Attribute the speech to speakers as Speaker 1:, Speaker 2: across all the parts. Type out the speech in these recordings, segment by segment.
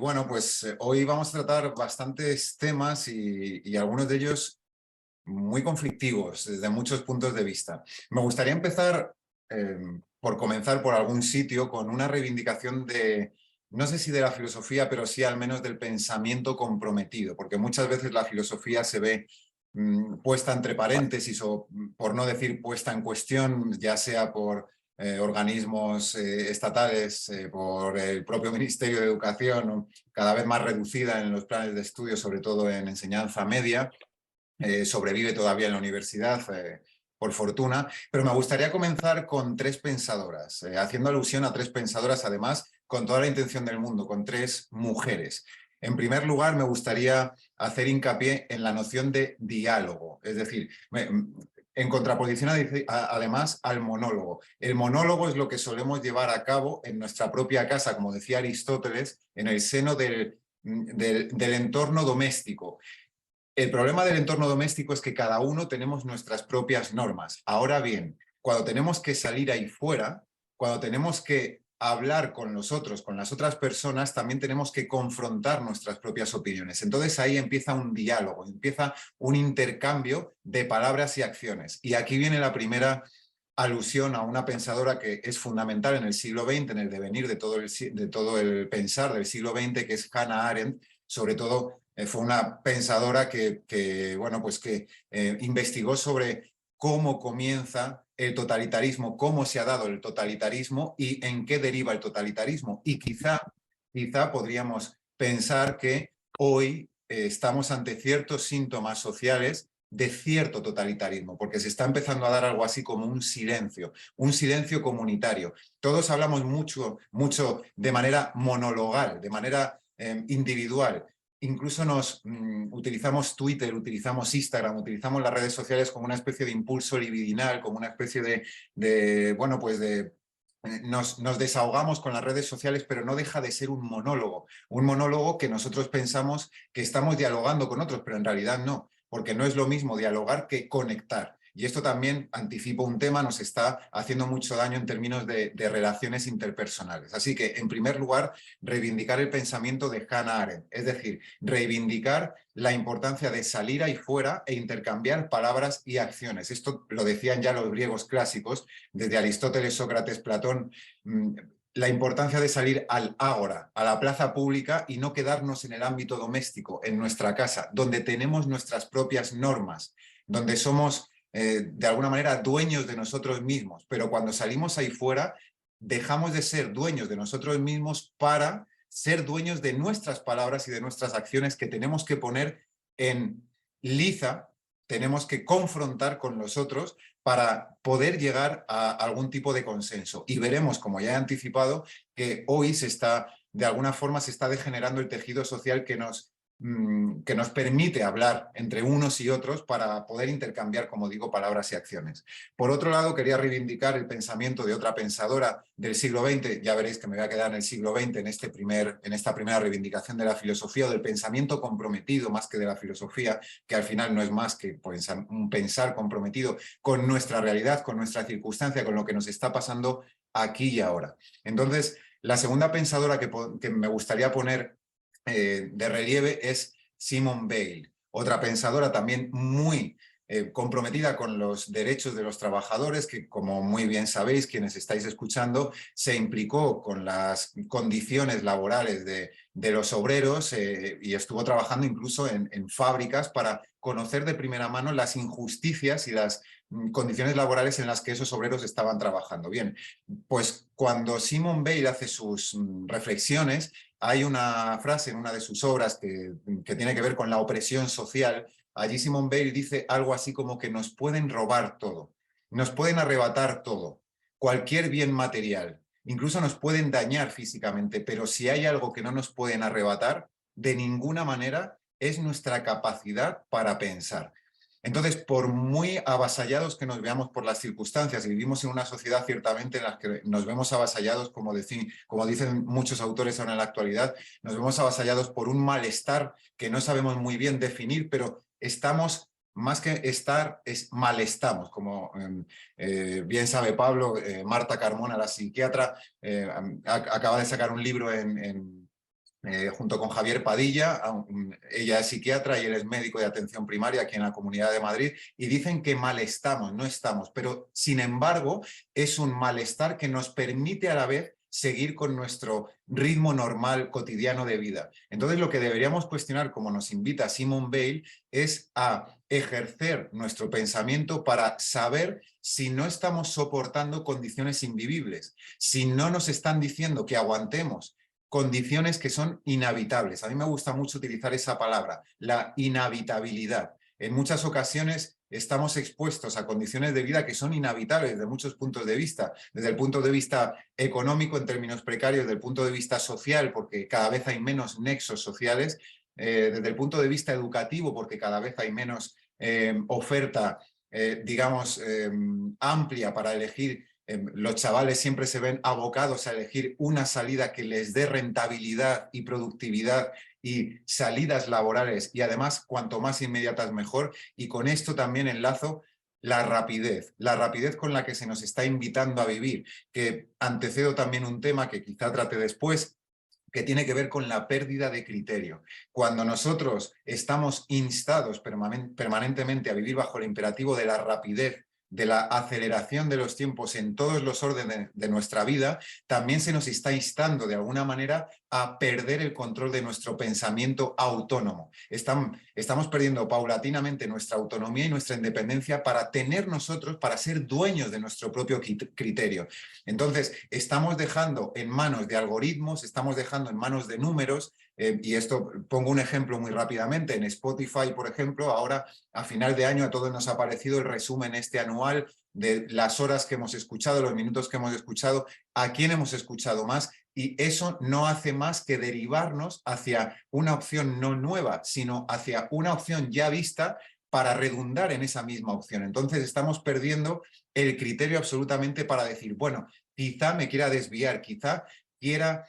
Speaker 1: Bueno, pues hoy vamos a tratar bastantes temas y algunos de ellos muy conflictivos desde muchos puntos de vista. Me gustaría empezar eh, por comenzar por algún sitio con una reivindicación de, no sé si de la filosofía, pero sí al menos del pensamiento comprometido, porque muchas veces la filosofía se ve puesta entre paréntesis o, por no decir puesta en cuestión, ya sea por organismos estatales, por el propio Ministerio de Educación, ¿no? Cada vez más reducida en los planes de estudio, sobre todo en enseñanza media. Sobrevive todavía en la universidad, por fortuna, pero me gustaría comenzar con tres pensadoras, haciendo alusión a tres pensadoras, además, con toda la intención del mundo, con tres mujeres. En primer lugar, me gustaría hacer hincapié en la noción de diálogo, es decir, en contraposición además al monólogo. El monólogo es lo que solemos llevar a cabo en nuestra propia casa, como decía Aristóteles, en el seno del entorno doméstico. El problema del entorno doméstico es que cada uno tenemos nuestras propias normas. Ahora bien, cuando tenemos que salir ahí fuera, cuando tenemos que hablar con los otros, con las otras personas, también tenemos que confrontar nuestras propias opiniones. Entonces ahí empieza un diálogo, empieza un intercambio de palabras y acciones. Y aquí viene la primera alusión a una pensadora que es fundamental en el siglo XX, en el devenir de todo el pensar del siglo XX, que es Hannah Arendt. Sobre todo fue una pensadora bueno, pues que investigó sobre cómo comienza el totalitarismo, cómo se ha dado el totalitarismo y en qué deriva el totalitarismo. Y quizá podríamos pensar que hoy estamos ante ciertos síntomas sociales de cierto totalitarismo, porque se está empezando a dar algo así como un silencio comunitario. Todos hablamos mucho de manera monologal, de manera individual. Incluso utilizamos Twitter, utilizamos Instagram, utilizamos las redes sociales como una especie de impulso libidinal, como una especie bueno, pues nos desahogamos con las redes sociales, pero no deja de ser un monólogo que nosotros pensamos que estamos dialogando con otros, pero en realidad no, porque no es lo mismo dialogar que conectar. Y esto también, anticipo un tema, nos está haciendo mucho daño en términos de relaciones interpersonales. Así que, en primer lugar, reivindicar el pensamiento de Hannah Arendt, es decir, reivindicar la importancia de salir ahí fuera e intercambiar palabras y acciones. Esto lo decían ya los griegos clásicos, desde Aristóteles, Sócrates, Platón. La importancia de salir al ágora, a la plaza pública y no quedarnos en el ámbito doméstico, en nuestra casa, donde tenemos nuestras propias normas, donde somos de alguna manera dueños de nosotros mismos, pero cuando salimos ahí fuera dejamos de ser dueños de nosotros mismos para ser dueños de nuestras palabras y de nuestras acciones que tenemos que poner en liza, tenemos que confrontar con los otros para poder llegar a algún tipo de consenso. Y veremos, como ya he anticipado, que hoy de alguna forma se está degenerando el tejido social que nos permite hablar entre unos y otros para poder intercambiar, como digo, palabras y acciones. Por otro lado, quería reivindicar el pensamiento de otra pensadora del siglo XX, ya veréis que me voy a quedar en el siglo XX en esta primera reivindicación de la filosofía o del pensamiento comprometido más que de la filosofía, que al final no es más que un pensar comprometido con nuestra realidad, con nuestra circunstancia, con lo que nos está pasando aquí y ahora. Entonces, la segunda pensadora que me gustaría poner de relieve es Simone Weil, otra pensadora también muy comprometida con los derechos de los trabajadores, que como muy bien sabéis, quienes estáis escuchando, se implicó con las condiciones laborales de los obreros y estuvo trabajando incluso en fábricas para conocer de primera mano las injusticias y las condiciones laborales en las que esos obreros estaban trabajando. Bien, pues cuando Simone Weil hace sus reflexiones, hay una frase en una de sus obras que tiene que ver con la opresión social. Allí Simone Weil dice algo así como que nos pueden robar todo, nos pueden arrebatar todo, cualquier bien material, incluso nos pueden dañar físicamente, pero si hay algo que no nos pueden arrebatar, de ninguna manera es nuestra capacidad para pensar. Entonces, por muy avasallados que nos veamos por las circunstancias, y vivimos en una sociedad ciertamente en la que nos vemos avasallados, como dicen muchos autores ahora en la actualidad, nos vemos avasallados por un malestar que no sabemos muy bien definir, pero estamos, más que estar, malestamos, como bien sabe Pablo. Marta Carmona, la psiquiatra, acaba de sacar un libro junto con Javier Padilla, ella es psiquiatra y él es médico de atención primaria aquí en la Comunidad de Madrid, y dicen que mal estamos, no estamos, pero sin embargo es un malestar que nos permite a la vez seguir con nuestro ritmo normal cotidiano de vida. Entonces lo que deberíamos cuestionar, como nos invita Simone Weil, es a ejercer nuestro pensamiento para saber si no estamos soportando condiciones invivibles, si no nos están diciendo que aguantemos condiciones que son inhabitables. A mí me gusta mucho utilizar esa palabra, la inhabitabilidad. En muchas ocasiones estamos expuestos a condiciones de vida que son inhabitables desde muchos puntos de vista, desde el punto de vista económico en términos precarios, desde el punto de vista social, porque cada vez hay menos nexos sociales, desde el punto de vista educativo, porque cada vez hay menos oferta, digamos, amplia para elegir. Los chavales siempre se ven abocados a elegir una salida que les dé rentabilidad y productividad y salidas laborales, y además cuanto más inmediatas mejor. Y con esto también enlazo la rapidez con la que se nos está invitando a vivir, que antecedo también un tema que quizá trate después, que tiene que ver con la pérdida de criterio. Cuando nosotros estamos instados permanentemente a vivir bajo el imperativo de la rapidez, de la aceleración de los tiempos en todos los órdenes de nuestra vida, también se nos está instando de alguna manera a perder el control de nuestro pensamiento autónomo. Estamos perdiendo paulatinamente nuestra autonomía y nuestra independencia para tener nosotros, para ser dueños de nuestro propio criterio. Entonces, estamos dejando en manos de algoritmos, estamos dejando en manos de números, y esto pongo un ejemplo muy rápidamente. En Spotify, por ejemplo, ahora a final de año a todos nos ha aparecido el resumen anual de las horas que hemos escuchado, los minutos que hemos escuchado, a quién hemos escuchado más, y eso no hace más que derivarnos hacia una opción no nueva, sino hacia una opción ya vista para redundar en esa misma opción. Entonces estamos perdiendo el criterio absolutamente para decir, bueno, quizá me quiera desviar, quizá quiera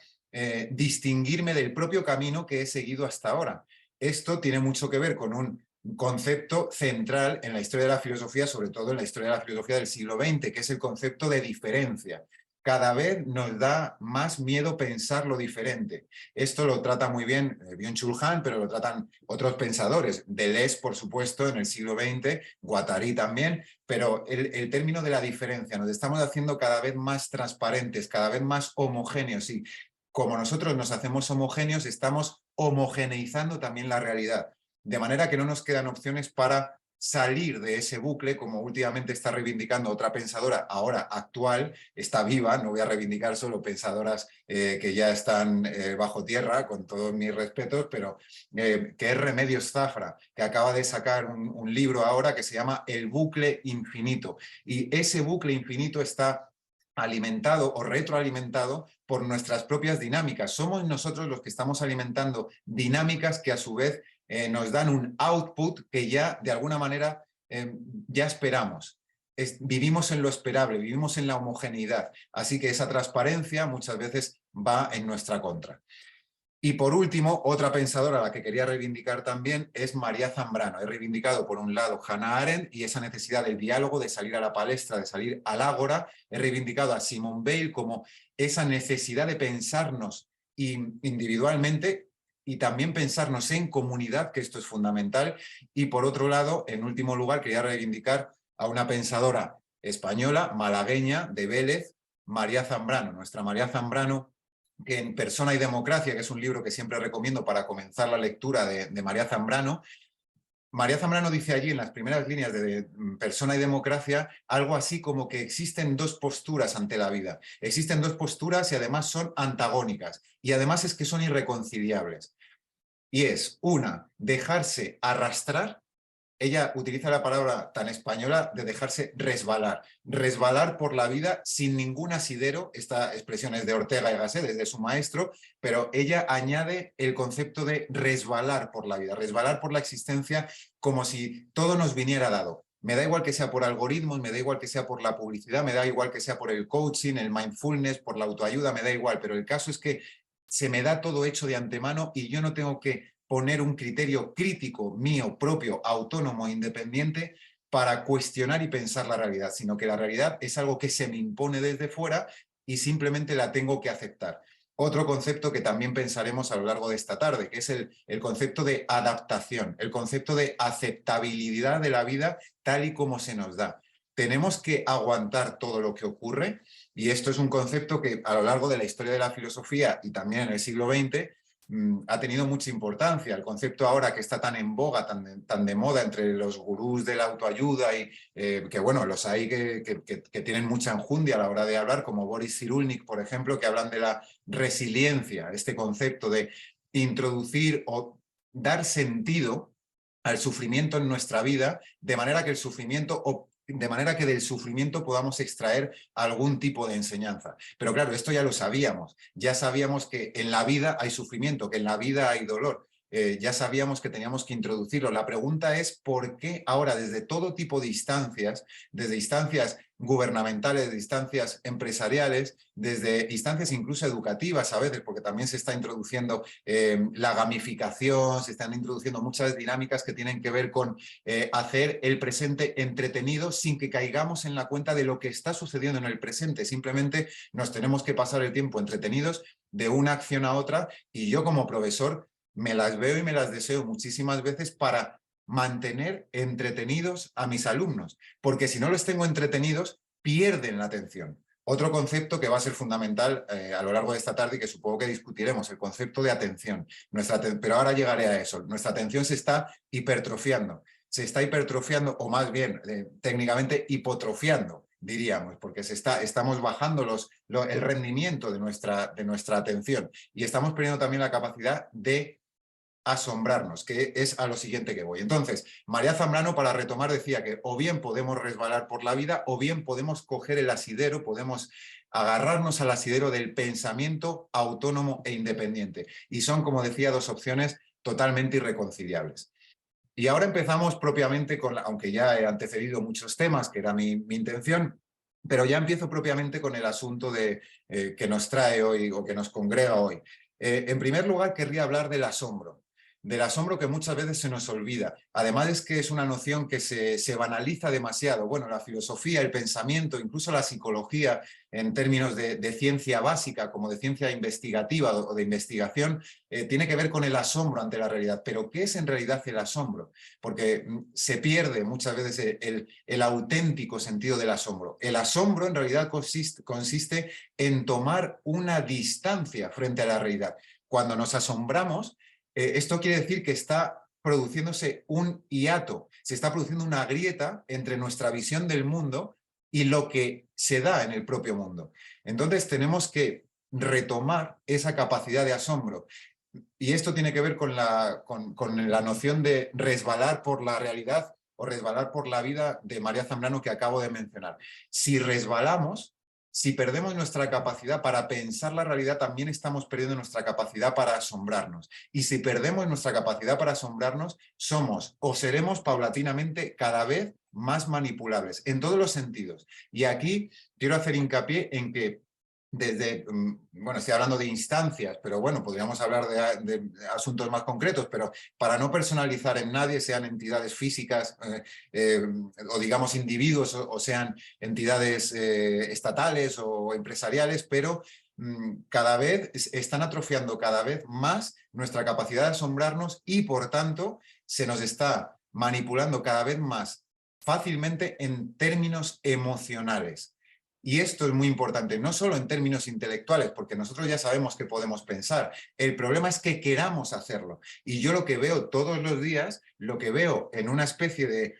Speaker 1: distinguirme del propio camino que he seguido hasta ahora. Esto tiene mucho que ver con un concepto central en la historia de la filosofía, sobre todo en la historia de la filosofía del siglo XX, que es el concepto de diferencia. Cada vez nos da más miedo pensar lo diferente. Esto lo trata muy bien Byung-Chul Han, pero lo tratan otros pensadores. Deleuze, por supuesto, en el siglo XX, Guattari también, pero el término de la diferencia. Nos estamos haciendo cada vez más transparentes, cada vez más homogéneos, y como nosotros nos hacemos homogéneos, estamos homogeneizando también la realidad. De manera que no nos quedan opciones para salir de ese bucle, como últimamente está reivindicando otra pensadora, ahora actual, está viva, no voy a reivindicar solo pensadoras que ya están bajo tierra, con todos mis respetos, pero que es Remedios Zafra, que acaba de sacar un libro ahora que se llama El bucle infinito. Y ese bucle infinito está alimentado o retroalimentado por nuestras propias dinámicas. Somos nosotros los que estamos alimentando dinámicas que a su vez nos dan un output que ya de alguna manera ya esperamos. Vivimos en lo esperable, vivimos en la homogeneidad. Así que esa transparencia muchas veces va en nuestra contra. Y por último, otra pensadora a la que quería reivindicar también es María Zambrano. He reivindicado por un lado Hannah Arendt y esa necesidad del diálogo, de salir a la palestra, de salir al ágora. He reivindicado a Simone Weil como esa necesidad de pensarnos individualmente y también pensarnos en comunidad, que esto es fundamental. Y por otro lado, en último lugar, quería reivindicar a una pensadora española, malagueña, de Vélez, María Zambrano. Nuestra María Zambrano, que en Persona y Democracia, que es un libro que siempre recomiendo para comenzar la lectura de María Zambrano, María Zambrano dice allí en las primeras líneas de Persona y Democracia algo así como que existen dos posturas ante la vida. Existen dos posturas y además son antagónicas. Y además es que son irreconciliables. Y es una, dejarse arrastrar. Ella utiliza la palabra tan española de dejarse resbalar. Resbalar por la vida sin ningún asidero. Esta expresión es de Ortega y Gasset, desde su maestro, pero ella añade el concepto de resbalar por la vida, resbalar por la existencia como si todo nos viniera dado. Me da igual que sea por algoritmos, me da igual que sea por la publicidad, me da igual que sea por el coaching, el mindfulness, por la autoayuda, me da igual, pero el caso es que se me da todo hecho de antemano y yo no tengo que poner un criterio crítico mío, propio, autónomo, independiente, para cuestionar y pensar la realidad, sino que la realidad es algo que se me impone desde fuera y simplemente la tengo que aceptar. otro concepto que también pensaremos a lo largo de esta tarde, que es el concepto de adaptación, el concepto de aceptabilidad de la vida tal y como se nos da. Tenemos que aguantar todo lo que ocurre, y esto es un concepto que a lo largo de la historia de la filosofía y también en el siglo XX ha tenido mucha importancia. El concepto ahora que está tan en boga, tan de moda entre los gurús de la autoayuda y que bueno, los hay que tienen mucha enjundia a la hora de hablar, como Boris Cyrulnik, por ejemplo, que hablan de la resiliencia, este concepto de introducir o dar sentido al sufrimiento en nuestra vida, de manera que el sufrimiento de manera que del sufrimiento podamos extraer algún tipo de enseñanza. Pero claro, esto ya lo sabíamos. Ya sabíamos que en la vida hay sufrimiento, que en la vida hay dolor. Ya sabíamos que teníamos que introducirlo. La pregunta es por qué ahora desde todo tipo de instancias, desde instancias gubernamentales, desde instancias empresariales, desde instancias incluso educativas a veces, porque también se está introduciendo la gamificación, se están introduciendo muchas dinámicas que tienen que ver con hacer el presente entretenido sin que caigamos en la cuenta de lo que está sucediendo en el presente. Simplemente nos tenemos que pasar el tiempo entretenidos de una acción a otra, y yo como profesor me las veo y me las deseo muchísimas veces para mantener entretenidos a mis alumnos, porque si no los tengo entretenidos, pierden la atención. Otro concepto que va a ser fundamental a lo largo de esta tarde y que supongo que discutiremos, el concepto de atención. Pero ahora llegaré a eso. Nuestra atención se está hipertrofiando. Se está hipertrofiando, o más bien, técnicamente hipotrofiando, diríamos, porque estamos bajando el rendimiento de nuestra atención, y estamos perdiendo también la capacidad de asombrarnos, que es a lo siguiente que voy. Entonces, María Zambrano, para retomar, decía que o bien podemos resbalar por la vida o bien podemos coger el asidero, podemos agarrarnos al asidero del pensamiento autónomo e independiente. Y son, como decía, dos opciones totalmente irreconciliables. Y ahora empezamos propiamente aunque ya he antecedido muchos temas, que era mi intención, pero ya empiezo propiamente con el asunto que nos trae hoy o que nos congrega hoy. En primer lugar, querría hablar del asombro que muchas veces se nos olvida. Además es que es una noción que se banaliza demasiado. Bueno, la filosofía, el pensamiento, incluso la psicología, en términos de ciencia básica, como de ciencia investigativa o de investigación, tiene que ver con el asombro ante la realidad. Pero ¿qué es en realidad el asombro? Porque se pierde muchas veces el auténtico sentido del asombro. El asombro en realidad consiste en tomar una distancia frente a la realidad. Cuando nos asombramos, esto quiere decir que está produciéndose un hiato, se está produciendo una grieta entre nuestra visión del mundo y lo que se da en el propio mundo. Entonces tenemos que retomar esa capacidad de asombro. Y esto tiene que ver con la noción de resbalar por la realidad o resbalar por la vida de María Zambrano, que acabo de mencionar. Si resbalamos, si perdemos nuestra capacidad para pensar la realidad, también estamos perdiendo nuestra capacidad para asombrarnos. Y si perdemos nuestra capacidad para asombrarnos, somos o seremos paulatinamente cada vez más manipulables, en todos los sentidos. Y aquí quiero hacer hincapié en que bueno, estoy hablando de instancias, pero bueno, podríamos hablar de asuntos más concretos, pero para no personalizar en nadie, sean entidades físicas o digamos individuos o sean entidades estatales o empresariales, pero cada vez están atrofiando cada vez más nuestra capacidad de asombrarnos, y por tanto se nos está manipulando cada vez más fácilmente en términos emocionales. Y esto es muy importante, no solo en términos intelectuales, porque nosotros ya sabemos que podemos pensar. El problema es que queramos hacerlo. Y yo lo que veo todos los días, lo que veo en una especie de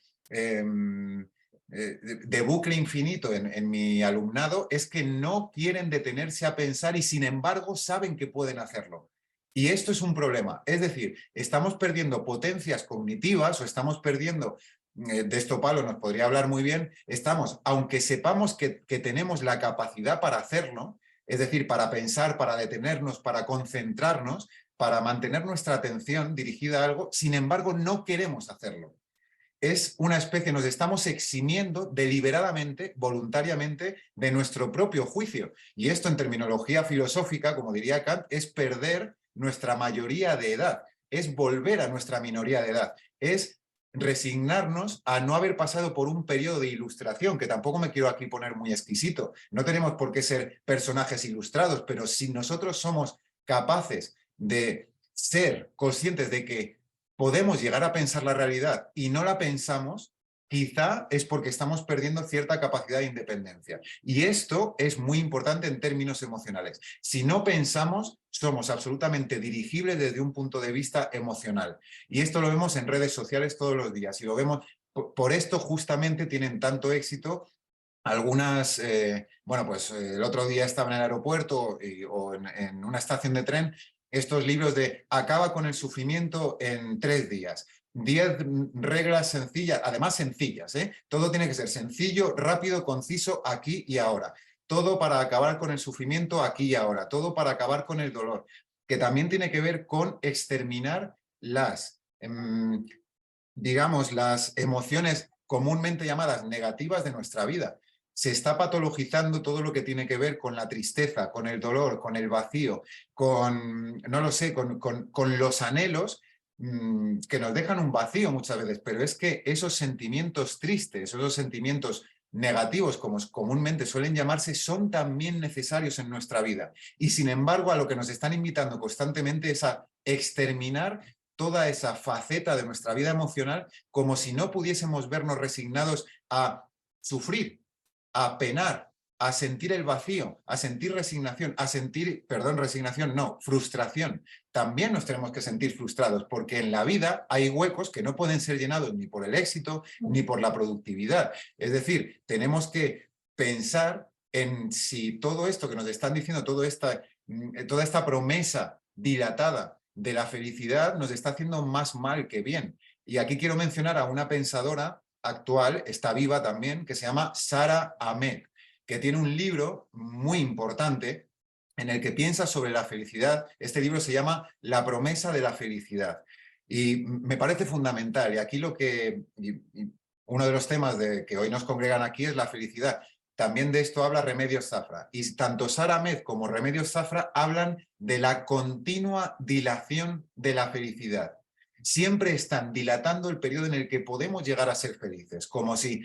Speaker 1: bucle infinito en mi alumnado, es que no quieren detenerse a pensar y sin embargo saben que pueden hacerlo. Y esto es un problema. Es decir, estamos perdiendo potencias cognitivas o estamos perdiendo, de esto Pablo nos podría hablar muy bien, aunque sepamos que tenemos la capacidad para hacerlo, es decir, para pensar, para detenernos, para concentrarnos, para mantener nuestra atención dirigida a algo, sin embargo no queremos hacerlo. Es una especie, nos estamos eximiendo deliberadamente, voluntariamente, de nuestro propio juicio. Y esto en terminología filosófica, como diría Kant, es perder nuestra mayoría de edad, es volver a nuestra minoría de edad, es resignarnos a no haber pasado por un periodo de ilustración, que tampoco me quiero aquí poner muy exquisito. No tenemos por qué ser personajes ilustrados, pero si nosotros somos capaces de ser conscientes de que podemos llegar a pensar la realidad y no la pensamos, quizá es porque estamos perdiendo cierta capacidad de independencia. Y esto es muy importante en términos emocionales. Si no pensamos, somos absolutamente dirigibles desde un punto de vista emocional. Y esto lo vemos en redes sociales todos los días. Y lo vemos, por esto justamente tienen tanto éxito algunas, bueno, pues el otro día estaba en el aeropuerto o en una estación de tren, estos libros de acaba con el sufrimiento en 3 días. 10 reglas sencillas, además sencillas, ¿eh? Todo tiene que ser sencillo, rápido, conciso, aquí y ahora. Todo para acabar con el sufrimiento aquí y ahora. Todo para acabar con el dolor, que también tiene que ver con exterminar las, digamos, las emociones comúnmente llamadas negativas de nuestra vida. Se está patologizando todo lo que tiene que ver con la tristeza, con el dolor, con el vacío, con, no lo sé, con los anhelos que nos dejan un vacío muchas veces, pero es que esos sentimientos tristes, esos sentimientos negativos, como comúnmente suelen llamarse, son también necesarios en nuestra vida. Y sin embargo, a lo que nos están invitando constantemente es a exterminar toda esa faceta de nuestra vida emocional como si no pudiésemos vernos resignados a sufrir, a penar, a sentir el vacío, a sentir resignación, a sentir, perdón, resignación, no, frustración. También nos tenemos que sentir frustrados porque en la vida hay huecos que no pueden ser llenados ni por el éxito ni por la productividad. Es decir, tenemos que pensar en si todo esto que nos están diciendo, toda esta promesa dilatada de la felicidad nos está haciendo más mal que bien. Y aquí quiero mencionar a una pensadora actual, está viva también, que se llama Sara Ahmed, que tiene un libro muy importante en el que piensa sobre la felicidad. Este libro se llama La promesa de la felicidad. Y me parece fundamental. Y aquí uno de los temas que hoy nos congregan aquí es la felicidad. También de esto habla Remedios Zafra. Y tanto Sara Ahmed como Remedios Zafra hablan de la continua dilación de la felicidad. Siempre están dilatando el periodo en el que podemos llegar a ser felices, como si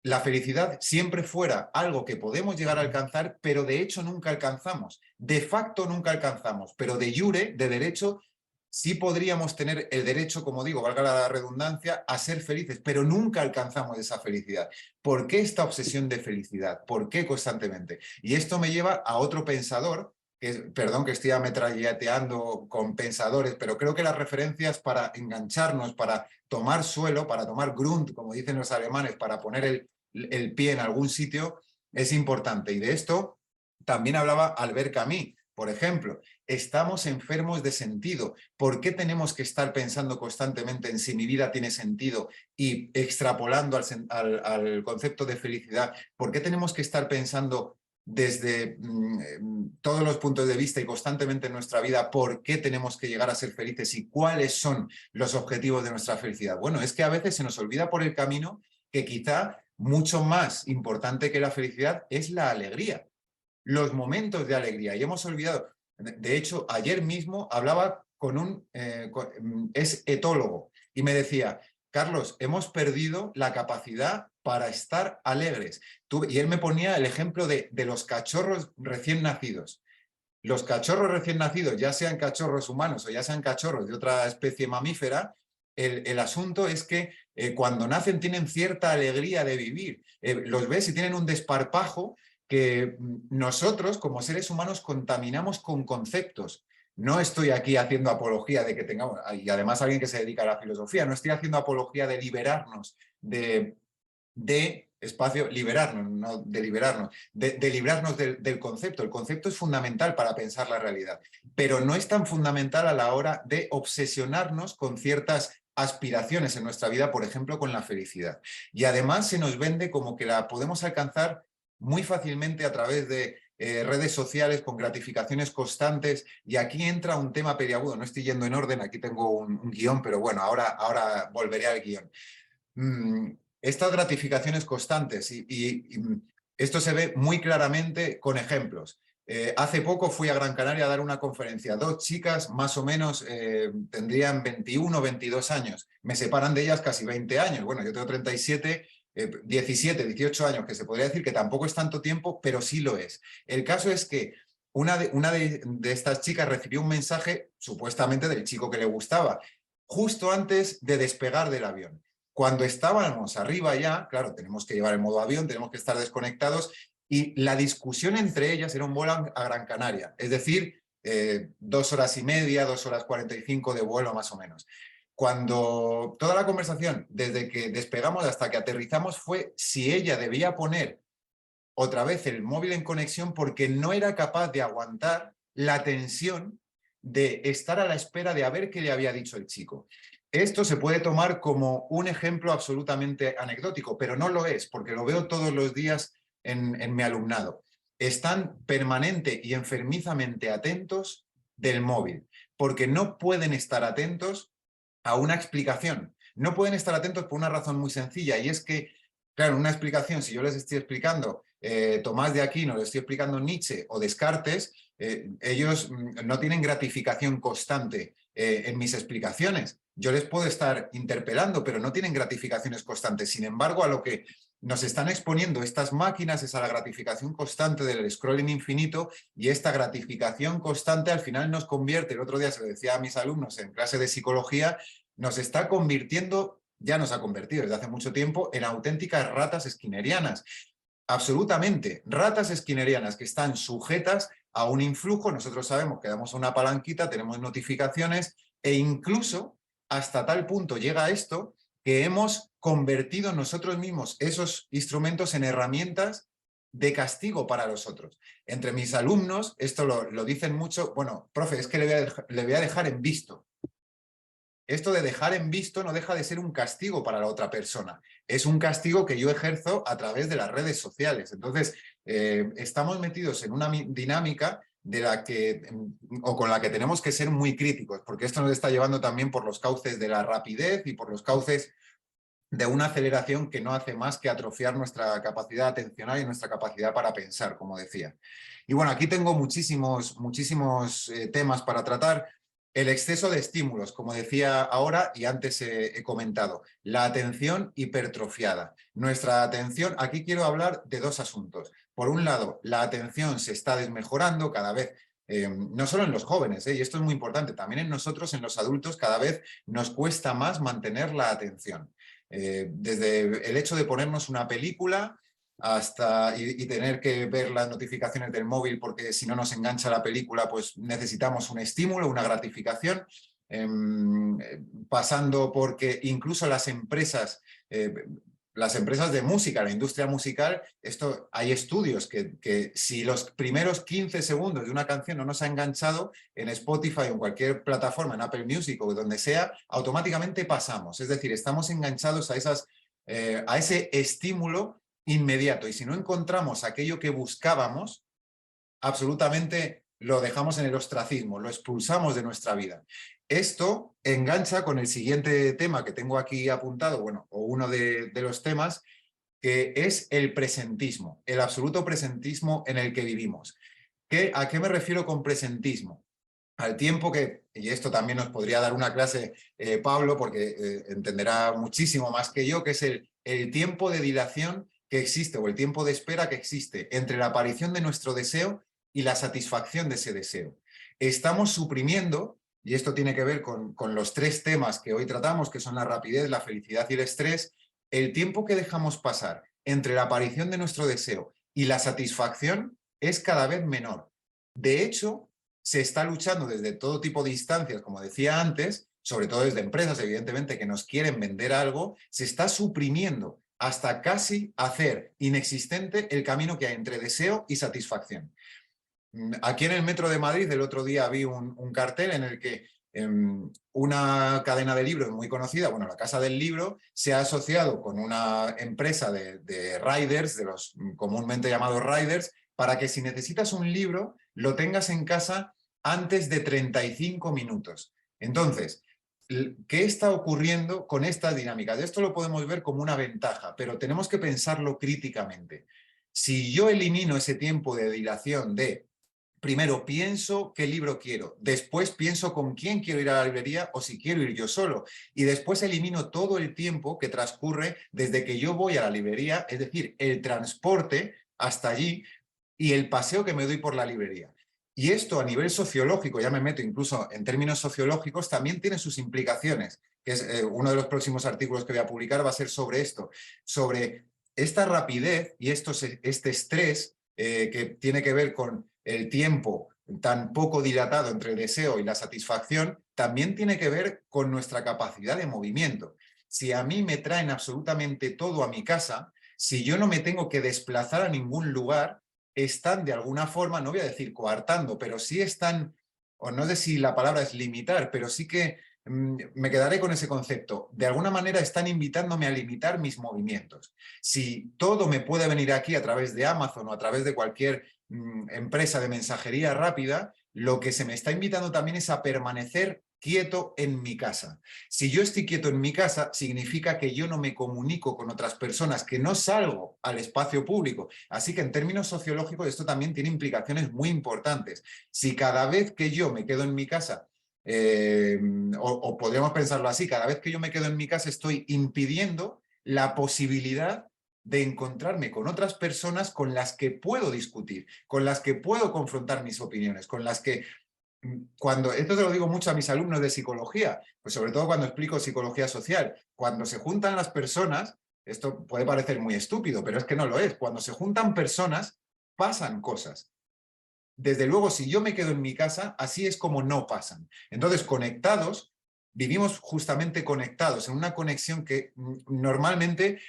Speaker 1: la felicidad siempre fuera algo que podemos llegar a alcanzar, pero de hecho nunca alcanzamos. De facto nunca alcanzamos, pero de jure, de derecho, sí podríamos tener el derecho, como digo, valga la redundancia, a ser felices, pero nunca alcanzamos esa felicidad. ¿Por qué esta obsesión de felicidad? ¿Por qué constantemente? Y esto me lleva a otro pensador, perdón que estoy ametrallateando con pensadores, pero creo que las referencias para engancharnos, para tomar suelo, para tomar Grund, como dicen los alemanes, para poner el pie en algún sitio, es importante. Y de esto también hablaba Albert Camus. Por ejemplo, estamos enfermos de sentido. ¿Por qué tenemos que estar pensando constantemente en si mi vida tiene sentido y extrapolando al concepto de felicidad? ¿Por qué tenemos que estar pensando desde todos los puntos de vista y constantemente en nuestra vida por qué tenemos que llegar a ser felices y cuáles son los objetivos de nuestra felicidad? Bueno, es que a veces se nos olvida por el camino que quizá mucho más importante que la felicidad es la alegría, los momentos de alegría. Y hemos olvidado, de hecho, ayer mismo hablaba con es etólogo, y me decía, Carlos, hemos perdido la capacidad para estar alegres. Y él me ponía el ejemplo de los cachorros recién nacidos. Los cachorros recién nacidos, ya sean cachorros humanos o ya sean cachorros de otra especie mamífera, el asunto es que cuando nacen tienen cierta alegría de vivir. Los ves y tienen un desparpajo que nosotros como seres humanos contaminamos con conceptos. No estoy aquí haciendo apología de que tengamos, y además alguien que se dedica a la filosofía, no estoy haciendo apología de liberarnos de espacio, liberarnos, no de liberarnos, de librarnos del concepto. El concepto es fundamental para pensar la realidad, pero no es tan fundamental a la hora de obsesionarnos con ciertas aspiraciones en nuestra vida, por ejemplo, con la felicidad. Y además se nos vende como que la podemos alcanzar muy fácilmente a través de redes sociales con gratificaciones constantes, y aquí entra un tema peliagudo. No estoy yendo en orden, aquí tengo un guión, pero bueno, ahora volveré al guión. Estas gratificaciones constantes y esto se ve muy claramente con ejemplos. Hace poco fui a Gran Canaria a dar una conferencia. 2 chicas, más o menos, tendrían 21, 22 años. Me separan de ellas casi 20 años. Bueno, yo tengo 37, 17, 18 años, que se podría decir que tampoco es tanto tiempo, pero sí lo es. El caso es que una de estas chicas recibió un mensaje supuestamente del chico que le gustaba, justo antes de despegar del avión. Cuando estábamos arriba ya, claro, tenemos que llevar el modo avión, tenemos que estar desconectados, y la discusión entre ellas era un vuelo a Gran Canaria, es decir, 2 horas y media, 2 horas 45 de vuelo más o menos. Cuando toda la conversación, desde que despegamos hasta que aterrizamos, fue si ella debía poner otra vez el móvil en conexión porque no era capaz de aguantar la tensión de estar a la espera de a ver qué le había dicho el chico. Esto se puede tomar como un ejemplo absolutamente anecdótico, pero no lo es, porque lo veo todos los días en mi alumnado. Están permanente y enfermizamente atentos del móvil, porque no pueden estar atentos a una explicación. No pueden estar atentos por una razón muy sencilla, y es que, claro, una explicación, si yo les estoy explicando Tomás de Aquino, les estoy explicando Nietzsche o Descartes, ellos no tienen gratificación constante en mis explicaciones. Yo les puedo estar interpelando, pero no tienen gratificaciones constantes. Sin embargo, a lo que nos están exponiendo estas máquinas es a la gratificación constante del scrolling infinito, y esta gratificación constante al final nos convierte, el otro día se lo decía a mis alumnos en clase de psicología, nos está convirtiendo, ya nos ha convertido desde hace mucho tiempo, en auténticas ratas skinnerianas. Absolutamente, ratas skinnerianas que están sujetas a un influjo. Nosotros sabemos que damos una palanquita, tenemos notificaciones, e incluso hasta tal punto llega esto que hemos convertido nosotros mismos esos instrumentos en herramientas de castigo para los otros. Entre mis alumnos, esto lo dicen mucho, bueno, profe, es que le voy a dejar en visto. Esto de dejar en visto no deja de ser un castigo para la otra persona. Es un castigo que yo ejerzo a través de las redes sociales. Entonces, estamos metidos en una dinámica de la que, o con la que tenemos que ser muy críticos, porque esto nos está llevando también por los cauces de la rapidez y por los cauces de una aceleración que no hace más que atrofiar nuestra capacidad atencional y nuestra capacidad para pensar, como decía. Y bueno, aquí tengo muchísimos temas para tratar. El exceso de estímulos, como decía ahora y antes he comentado, la atención hipertrofiada. Nuestra atención, aquí quiero hablar de 2 asuntos. Por un lado, la atención se está desmejorando cada vez, no solo en los jóvenes, y esto es muy importante, también en nosotros, en los adultos, cada vez nos cuesta más mantener la atención. Desde el hecho de ponernos una película hasta y tener que ver las notificaciones del móvil porque si no nos engancha la película, pues necesitamos un estímulo, una gratificación, pasando porque incluso las empresas de música, la industria musical, esto, hay estudios que si los primeros 15 segundos de una canción no nos ha enganchado en Spotify o en cualquier plataforma, en Apple Music o donde sea, automáticamente pasamos. Es decir, estamos enganchados a ese estímulo inmediato, y si no encontramos aquello que buscábamos, absolutamente lo dejamos en el ostracismo, lo expulsamos de nuestra vida. Esto engancha con el siguiente tema que tengo aquí apuntado, bueno, o uno de los temas, que es el presentismo, el absoluto presentismo en el que vivimos. ¿A qué me refiero con presentismo? Al tiempo que, y esto también nos podría dar una clase Pablo, porque entenderá muchísimo más que yo, que es el tiempo de dilación que existe, o el tiempo de espera que existe entre la aparición de nuestro deseo y la satisfacción de ese deseo. Estamos suprimiendo, y esto tiene que ver con los 3 temas que hoy tratamos, que son la rapidez, la felicidad y el estrés, el tiempo que dejamos pasar entre la aparición de nuestro deseo y la satisfacción es cada vez menor. De hecho, se está luchando desde todo tipo de instancias, como decía antes, sobre todo desde empresas, evidentemente, que nos quieren vender algo, se está suprimiendo hasta casi hacer inexistente el camino que hay entre deseo y satisfacción. Aquí en el metro de Madrid el otro día vi un cartel en el que una cadena de libros muy conocida, bueno, la Casa del Libro, se ha asociado con una empresa de riders, de los comúnmente llamados riders, para que si necesitas un libro, lo tengas en casa antes de 35 minutos. Entonces, ¿qué está ocurriendo con estas dinámicas? Esto lo podemos ver como una ventaja, pero tenemos que pensarlo críticamente. Si yo elimino ese tiempo de dilación de primero pienso qué libro quiero, después pienso con quién quiero ir a la librería o si quiero ir yo solo, y después elimino todo el tiempo que transcurre desde que yo voy a la librería, es decir, el transporte hasta allí y el paseo que me doy por la librería. Y esto a nivel sociológico, ya me meto incluso en términos sociológicos, también tiene sus implicaciones, que es uno de los próximos artículos que voy a publicar va a ser sobre esto, sobre esta rapidez y este estrés que tiene que ver con el tiempo tan poco dilatado entre el deseo y la satisfacción, también tiene que ver con nuestra capacidad de movimiento. Si a mí me traen absolutamente todo a mi casa, si yo no me tengo que desplazar a ningún lugar, están de alguna forma, no voy a decir coartando, pero sí están, o no sé si la palabra es limitar, pero sí que me quedaré con ese concepto. De alguna manera están invitándome a limitar mis movimientos. Si todo me puede venir aquí a través de Amazon o a través de cualquier empresa de mensajería rápida, lo que se me está invitando también es a permanecer quieto en mi casa. Si yo estoy quieto en mi casa, significa que yo no me comunico con otras personas, que no salgo al espacio público. Así que en términos sociológicos esto también tiene implicaciones muy importantes. Si cada vez que yo me quedo en mi casa, o podríamos pensarlo así, cada vez que yo me quedo en mi casa estoy impidiendo la posibilidad de encontrarme con otras personas con las que puedo discutir, con las que puedo confrontar mis opiniones, con las que cuando, esto te lo digo mucho a mis alumnos de psicología, pues sobre todo cuando explico psicología social, cuando se juntan las personas, esto puede parecer muy estúpido, pero es que no lo es, cuando se juntan personas pasan cosas. Desde luego, si yo me quedo en mi casa, así es como no pasan. Entonces, conectados, vivimos justamente conectados, en una conexión que normalmente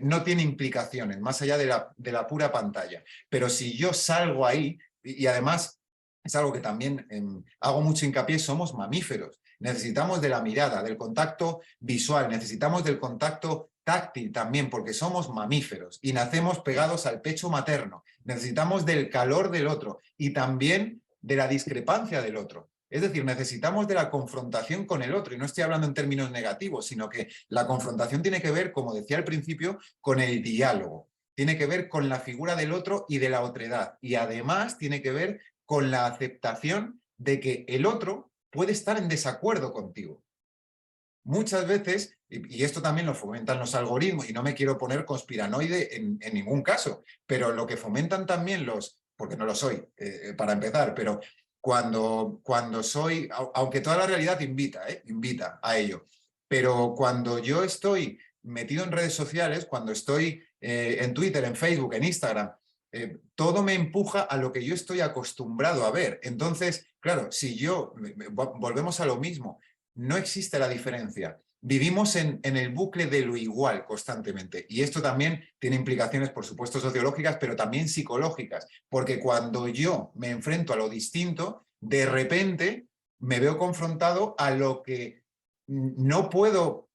Speaker 1: no tiene implicaciones, más allá de la pura pantalla. Pero si yo salgo ahí, y además es algo que también hago mucho hincapié, somos mamíferos. Necesitamos de la mirada, del contacto visual, necesitamos del contacto táctil también, porque somos mamíferos y nacemos pegados al pecho materno. Necesitamos del calor del otro y también de la discrepancia del otro. Es decir, necesitamos de la confrontación con el otro, y no estoy hablando en términos negativos, sino que la confrontación tiene que ver, como decía al principio, con el diálogo. Tiene que ver con la figura del otro y de la otredad. Y además tiene que ver con la aceptación de que el otro puede estar en desacuerdo contigo. Muchas veces, y esto también lo fomentan los algoritmos, y no me quiero poner conspiranoide en ningún caso, pero lo que fomentan también porque no lo soy, para empezar, pero cuando soy, aunque toda la realidad invita a ello, pero cuando yo estoy metido en redes sociales, cuando estoy en Twitter, en Facebook, en Instagram, todo me empuja a lo que yo estoy acostumbrado a ver. Entonces, claro, si volvemos a lo mismo, no existe la diferencia. Vivimos en el bucle de lo igual constantemente. Y esto también tiene implicaciones, por supuesto, sociológicas, pero también psicológicas. Porque cuando yo me enfrento a lo distinto, de repente me veo confrontado a lo que no puedo...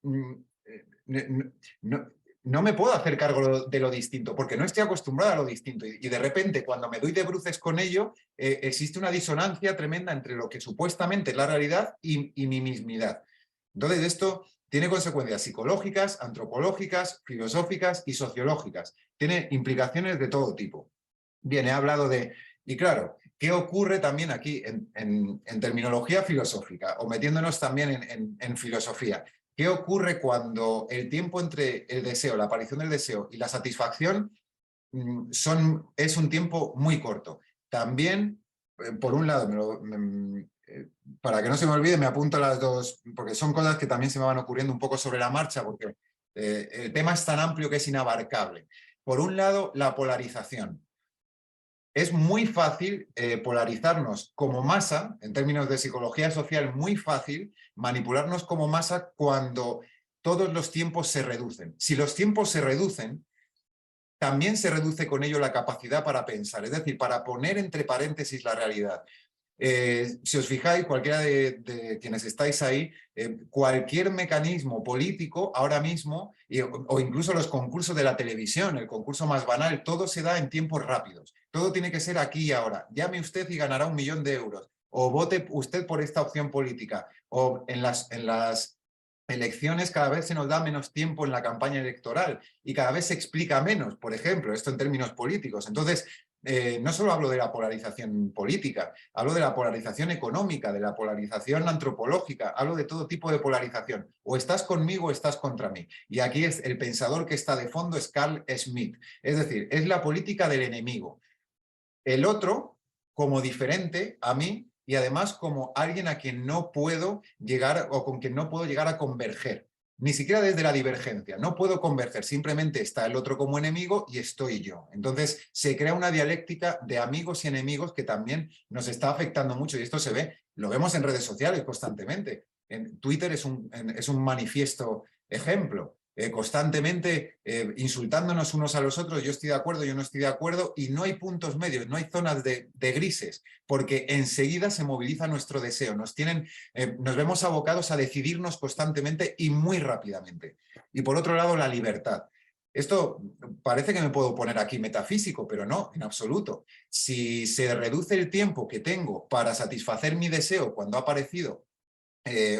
Speaker 1: no me puedo hacer cargo de lo distinto, porque no estoy acostumbrado a lo distinto. Y de repente, cuando me doy de bruces con ello, existe una disonancia tremenda entre lo que supuestamente es la realidad y mi mismidad. Entonces, esto tiene consecuencias psicológicas, antropológicas, filosóficas y sociológicas. Tiene implicaciones de todo tipo. Bien, he hablado de... Y claro, ¿qué ocurre también aquí en terminología filosófica o metiéndonos también en filosofía? ¿Qué ocurre cuando el tiempo entre el deseo, la aparición del deseo y la satisfacción es un tiempo muy corto? También, por un lado, para que no se me olvide, me apunto las dos, porque son cosas que también se me van ocurriendo un poco sobre la marcha, porque el tema es tan amplio que es inabarcable. Por un lado, la polarización. Es muy fácil polarizarnos como masa, en términos de psicología social, muy fácil manipularnos como masa cuando todos los tiempos se reducen. Si los tiempos se reducen, también se reduce con ello la capacidad para pensar, es decir, para poner entre paréntesis la realidad. Si os fijáis, cualquiera de quienes estáis ahí, cualquier mecanismo político ahora mismo, o incluso los concursos de la televisión, el concurso más banal, todo se da en tiempos rápidos. Todo tiene que ser aquí y ahora. Llame usted y ganará 1.000.000 de euros. O vote usted por esta opción política. O en las elecciones cada vez se nos da menos tiempo en la campaña electoral y cada vez se explica menos, por ejemplo, esto en términos políticos. Entonces, no solo hablo de la polarización política, hablo de la polarización económica, de la polarización antropológica, hablo de todo tipo de polarización. O estás conmigo o estás contra mí. Y aquí es el pensador que está de fondo es Carl Schmitt. Es decir, es la política del enemigo. El otro como diferente a mí y además como alguien a quien no puedo llegar o con quien no puedo llegar a converger. Ni siquiera desde la divergencia, no puedo converger, simplemente está el otro como enemigo y estoy yo. Entonces se crea una dialéctica de amigos y enemigos que también nos está afectando mucho y esto se ve, lo vemos en redes sociales constantemente. En Twitter es un manifiesto ejemplo. Constantemente insultándonos unos a los otros, yo estoy de acuerdo, yo no estoy de acuerdo, y no hay puntos medios, no hay zonas de grises, porque enseguida se moviliza nuestro deseo, nos vemos abocados a decidirnos constantemente y muy rápidamente. Y por otro lado, la libertad. Esto parece que me puedo poner aquí metafísico, pero no, en absoluto. Si se reduce el tiempo que tengo para satisfacer mi deseo cuando ha aparecido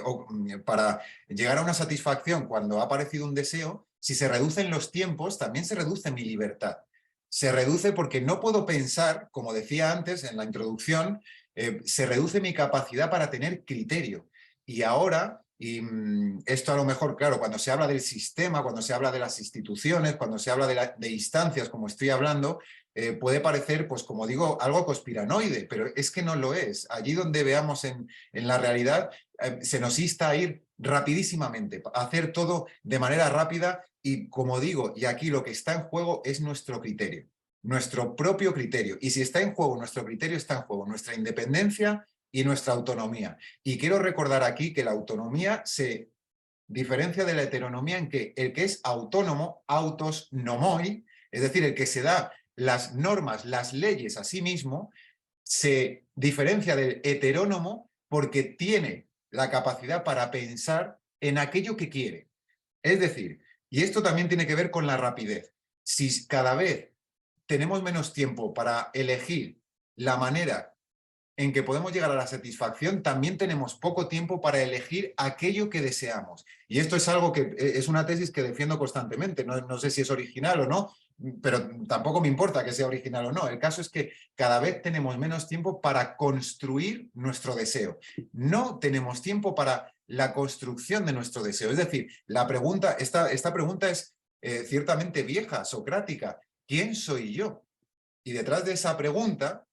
Speaker 1: o para llegar a una satisfacción cuando ha aparecido un deseo, si se reducen los tiempos, también se reduce mi libertad. Se reduce porque no puedo pensar, como decía antes en la introducción, se reduce mi capacidad para tener criterio. Y ahora, esto a lo mejor, claro, cuando se habla del sistema, cuando se habla de las instituciones, cuando se habla de instancias, como estoy hablando, puede parecer, pues como digo, algo conspiranoide, pero es que no lo es. Allí donde veamos en la realidad, se nos insta a ir rapidísimamente, a hacer todo de manera rápida y, como digo, y aquí lo que está en juego es nuestro criterio, nuestro propio criterio. Y si está en juego nuestro criterio, está en juego nuestra independencia y nuestra autonomía. Y quiero recordar aquí que la autonomía se diferencia de la heteronomía en que el que es autónomo, autos nomoi, es decir, el que se da las normas, las leyes a sí mismo, se diferencia del heterónomo porque tiene la capacidad para pensar en aquello que quiere. Es decir, y esto también tiene que ver con la rapidez. Si cada vez tenemos menos tiempo para elegir la manera en que podemos llegar a la satisfacción, también tenemos poco tiempo para elegir aquello que deseamos. Y esto es algo que es una tesis que defiendo constantemente. No sé si es original o no, pero tampoco me importa que sea original o no. El caso es que cada vez tenemos menos tiempo para construir nuestro deseo. No tenemos tiempo para la construcción de nuestro deseo. Es decir, esta pregunta es ciertamente vieja, socrática. ¿Quién soy yo? Y detrás de esa pregunta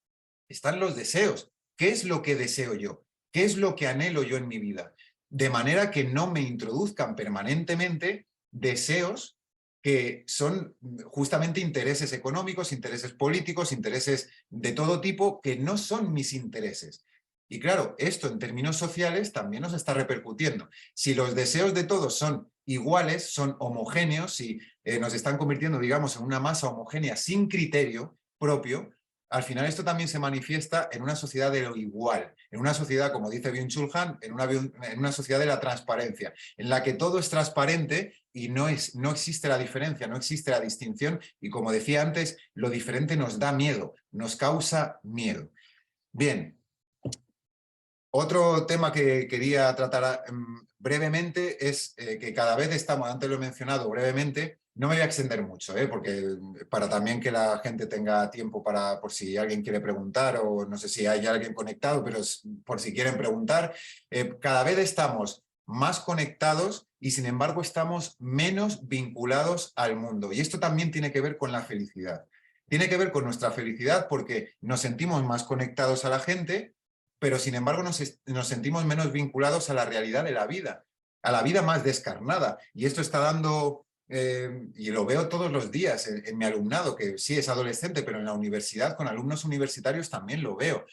Speaker 1: están los deseos. ¿Qué es lo que deseo yo? ¿Qué es lo que anhelo yo en mi vida? De manera que no me introduzcan permanentemente deseos que son justamente intereses económicos, intereses políticos, intereses de todo tipo, que no son mis intereses. Y claro, esto en términos sociales también nos está repercutiendo. Si los deseos de todos son iguales, son homogéneos, si nos están convirtiendo, digamos, en una masa homogénea sin criterio propio, al final esto también se manifiesta en una sociedad de lo igual, en una sociedad, como dice Byung-Chul Han, en una sociedad de la transparencia, en la que todo es transparente y no existe la diferencia, no existe la distinción y, como decía antes, lo diferente nos da miedo, nos causa miedo. Bien, otro tema que quería tratar brevemente es que cada vez estamos, antes lo he mencionado brevemente, no me voy a extender mucho, porque para también que la gente tenga tiempo por si alguien quiere preguntar o no sé si hay alguien conectado, pero por si quieren preguntar, cada vez estamos más conectados y sin embargo estamos menos vinculados al mundo. Y esto también tiene que ver con la felicidad. Tiene que ver con nuestra felicidad porque nos sentimos más conectados a la gente, pero sin embargo nos sentimos menos vinculados a la realidad de la vida, a la vida más descarnada. Y esto está dando, y lo veo todos los días en mi alumnado, que sí es adolescente, pero en la universidad, con alumnos universitarios también lo veo.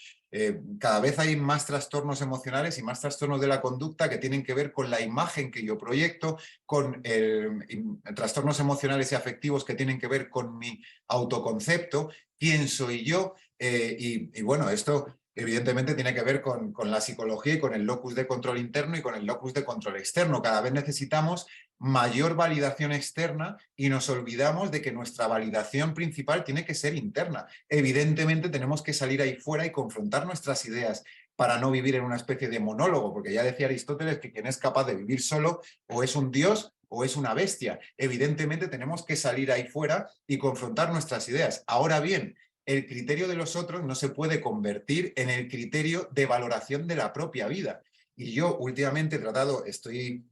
Speaker 1: Cada vez hay más trastornos emocionales y más trastornos de la conducta que tienen que ver con la imagen que yo proyecto, con trastornos emocionales y afectivos que tienen que ver con mi autoconcepto, quién soy yo, y bueno, esto evidentemente tiene que ver con la psicología y con el locus de control interno y con el locus de control externo. Cada vez necesitamos mayor validación externa y nos olvidamos de que nuestra validación principal tiene que ser interna. Evidentemente tenemos que salir ahí fuera y confrontar nuestras ideas para no vivir en una especie de monólogo, porque ya decía Aristóteles que quien es capaz de vivir solo o es un dios o es una bestia. Evidentemente tenemos que salir ahí fuera y confrontar nuestras ideas. Ahora bien, el criterio de los otros no se puede convertir en el criterio de valoración de la propia vida. Y yo últimamente estoy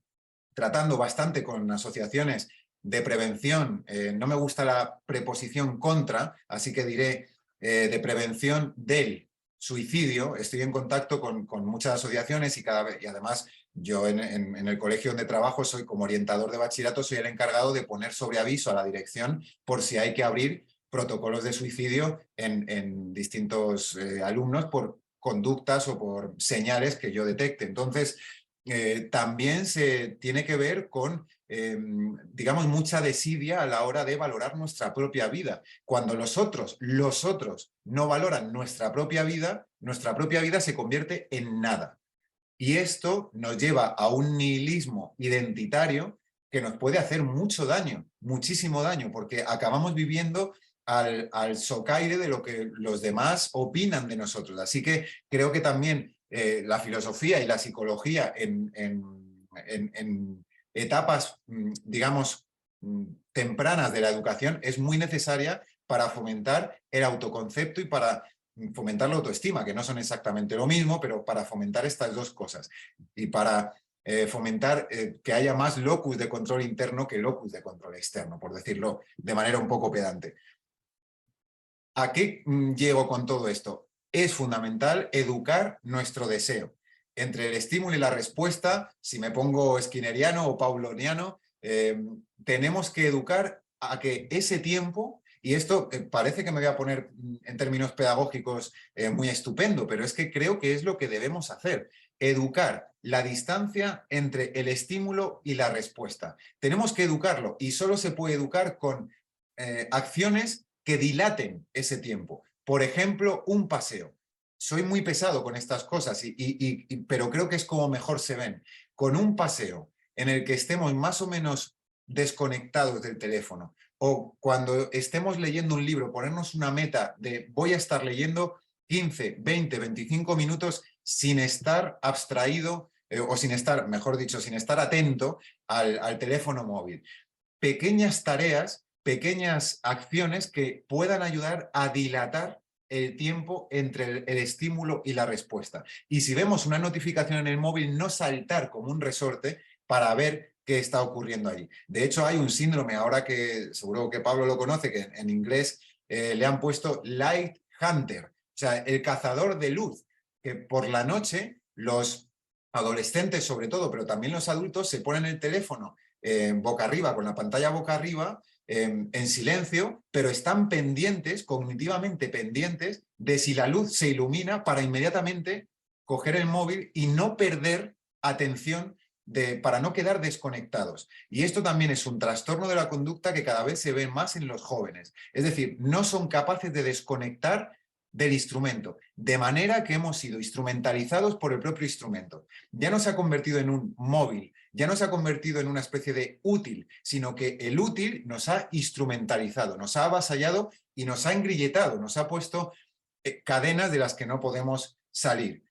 Speaker 1: tratando bastante con asociaciones de prevención, no me gusta la preposición contra, así que diré de prevención del suicidio. Estoy en contacto con muchas asociaciones y además yo en el colegio donde trabajo soy como orientador de bachillerato, soy el encargado de poner sobre aviso a la dirección por si hay que abrir protocolos de suicidio en distintos alumnos por conductas o por señales que yo detecte. Entonces, también se tiene que ver con, digamos, mucha desidia a la hora de valorar nuestra propia vida. Cuando los otros no valoran nuestra propia vida se convierte en nada. Y esto nos lleva a un nihilismo identitario que nos puede hacer mucho daño, muchísimo daño, porque acabamos viviendo al socaire de lo que los demás opinan de nosotros. Así que creo que también la filosofía y la psicología en etapas, digamos, tempranas de la educación es muy necesaria para fomentar el autoconcepto y para fomentar la autoestima, que no son exactamente lo mismo, pero para fomentar estas dos cosas y para fomentar que haya más locus de control interno que locus de control externo, por decirlo de manera un poco pedante. ¿A qué llego con todo esto? Es fundamental educar nuestro deseo. Entre el estímulo y la respuesta, si me pongo skinneriano o pauloniano, tenemos que educar a que ese tiempo, y esto parece que me voy a poner en términos pedagógicos muy estupendo, pero es que creo que es lo que debemos hacer, educar la distancia entre el estímulo y la respuesta. Tenemos que educarlo y solo se puede educar con acciones que dilaten ese tiempo. Por ejemplo, un paseo. Soy muy pesado con estas cosas, pero creo que es como mejor se ven. Con un paseo en el que estemos más o menos desconectados del teléfono o cuando estemos leyendo un libro, ponernos una meta de voy a estar leyendo 15, 20, 25 minutos sin estar abstraído o sin estar, mejor dicho, sin estar atento al teléfono móvil. Pequeñas tareas, pequeñas acciones que puedan ayudar a dilatar el tiempo entre el estímulo y la respuesta. Y si vemos una notificación en el móvil, no saltar como un resorte para ver qué está ocurriendo allí. De hecho, hay un síndrome, ahora que seguro que Pablo lo conoce, que en inglés le han puesto Light Hunter, o sea, el cazador de luz, que por la noche los adolescentes sobre todo, pero también los adultos se ponen el teléfono boca arriba, con la pantalla boca arriba, en silencio, pero están pendientes, cognitivamente pendientes, de si la luz se ilumina para inmediatamente coger el móvil y no perder atención para no quedar desconectados. Y esto también es un trastorno de la conducta que cada vez se ve más en los jóvenes. Es decir, no son capaces de desconectar del instrumento, de manera que hemos sido instrumentalizados por el propio instrumento. Ya no se ha convertido en un móvil, ya no se ha convertido en una especie de útil, sino que el útil nos ha instrumentalizado, nos ha avasallado y nos ha engrilletado, nos ha puesto cadenas de las que no podemos salir.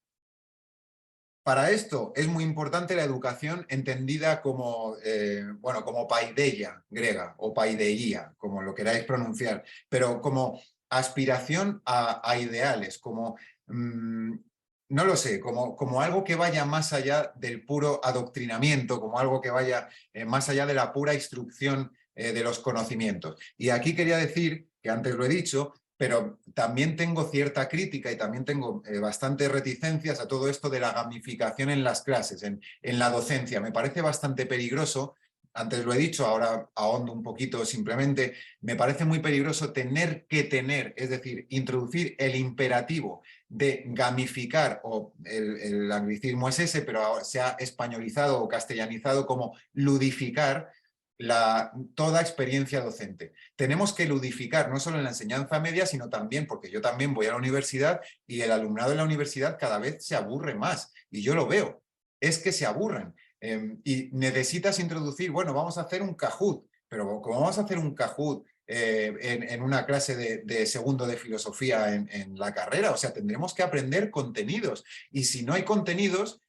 Speaker 1: Para esto es muy importante la educación entendida como, bueno, como paideia griega o paideia, como lo queráis pronunciar, pero como aspiración a ideales, como, no lo sé, como algo que vaya más allá del puro adoctrinamiento, como algo que vaya más allá de la pura instrucción de los conocimientos. Y aquí quería decir, que antes lo he dicho, pero también tengo cierta crítica y también tengo bastantes reticencias a todo esto de la gamificación en las clases, en la docencia. Me parece bastante peligroso, antes lo he dicho, ahora ahondo un poquito simplemente, me parece muy peligroso tener que tener, es decir, introducir el imperativo de gamificar, o el anglicismo es ese, pero ahora se ha españolizado o castellanizado como ludificar toda experiencia docente. Tenemos que ludificar no solo en la enseñanza media, sino también, porque yo también voy a la universidad y el alumnado de la universidad cada vez se aburre más, y yo lo veo, es que se aburren. Y necesitas introducir, bueno, vamos a hacer un Kahoot, pero como vamos a hacer un Kahoot en una clase de segundo de filosofía en la carrera. O sea, tendremos que aprender contenidos. Y si no hay contenidos,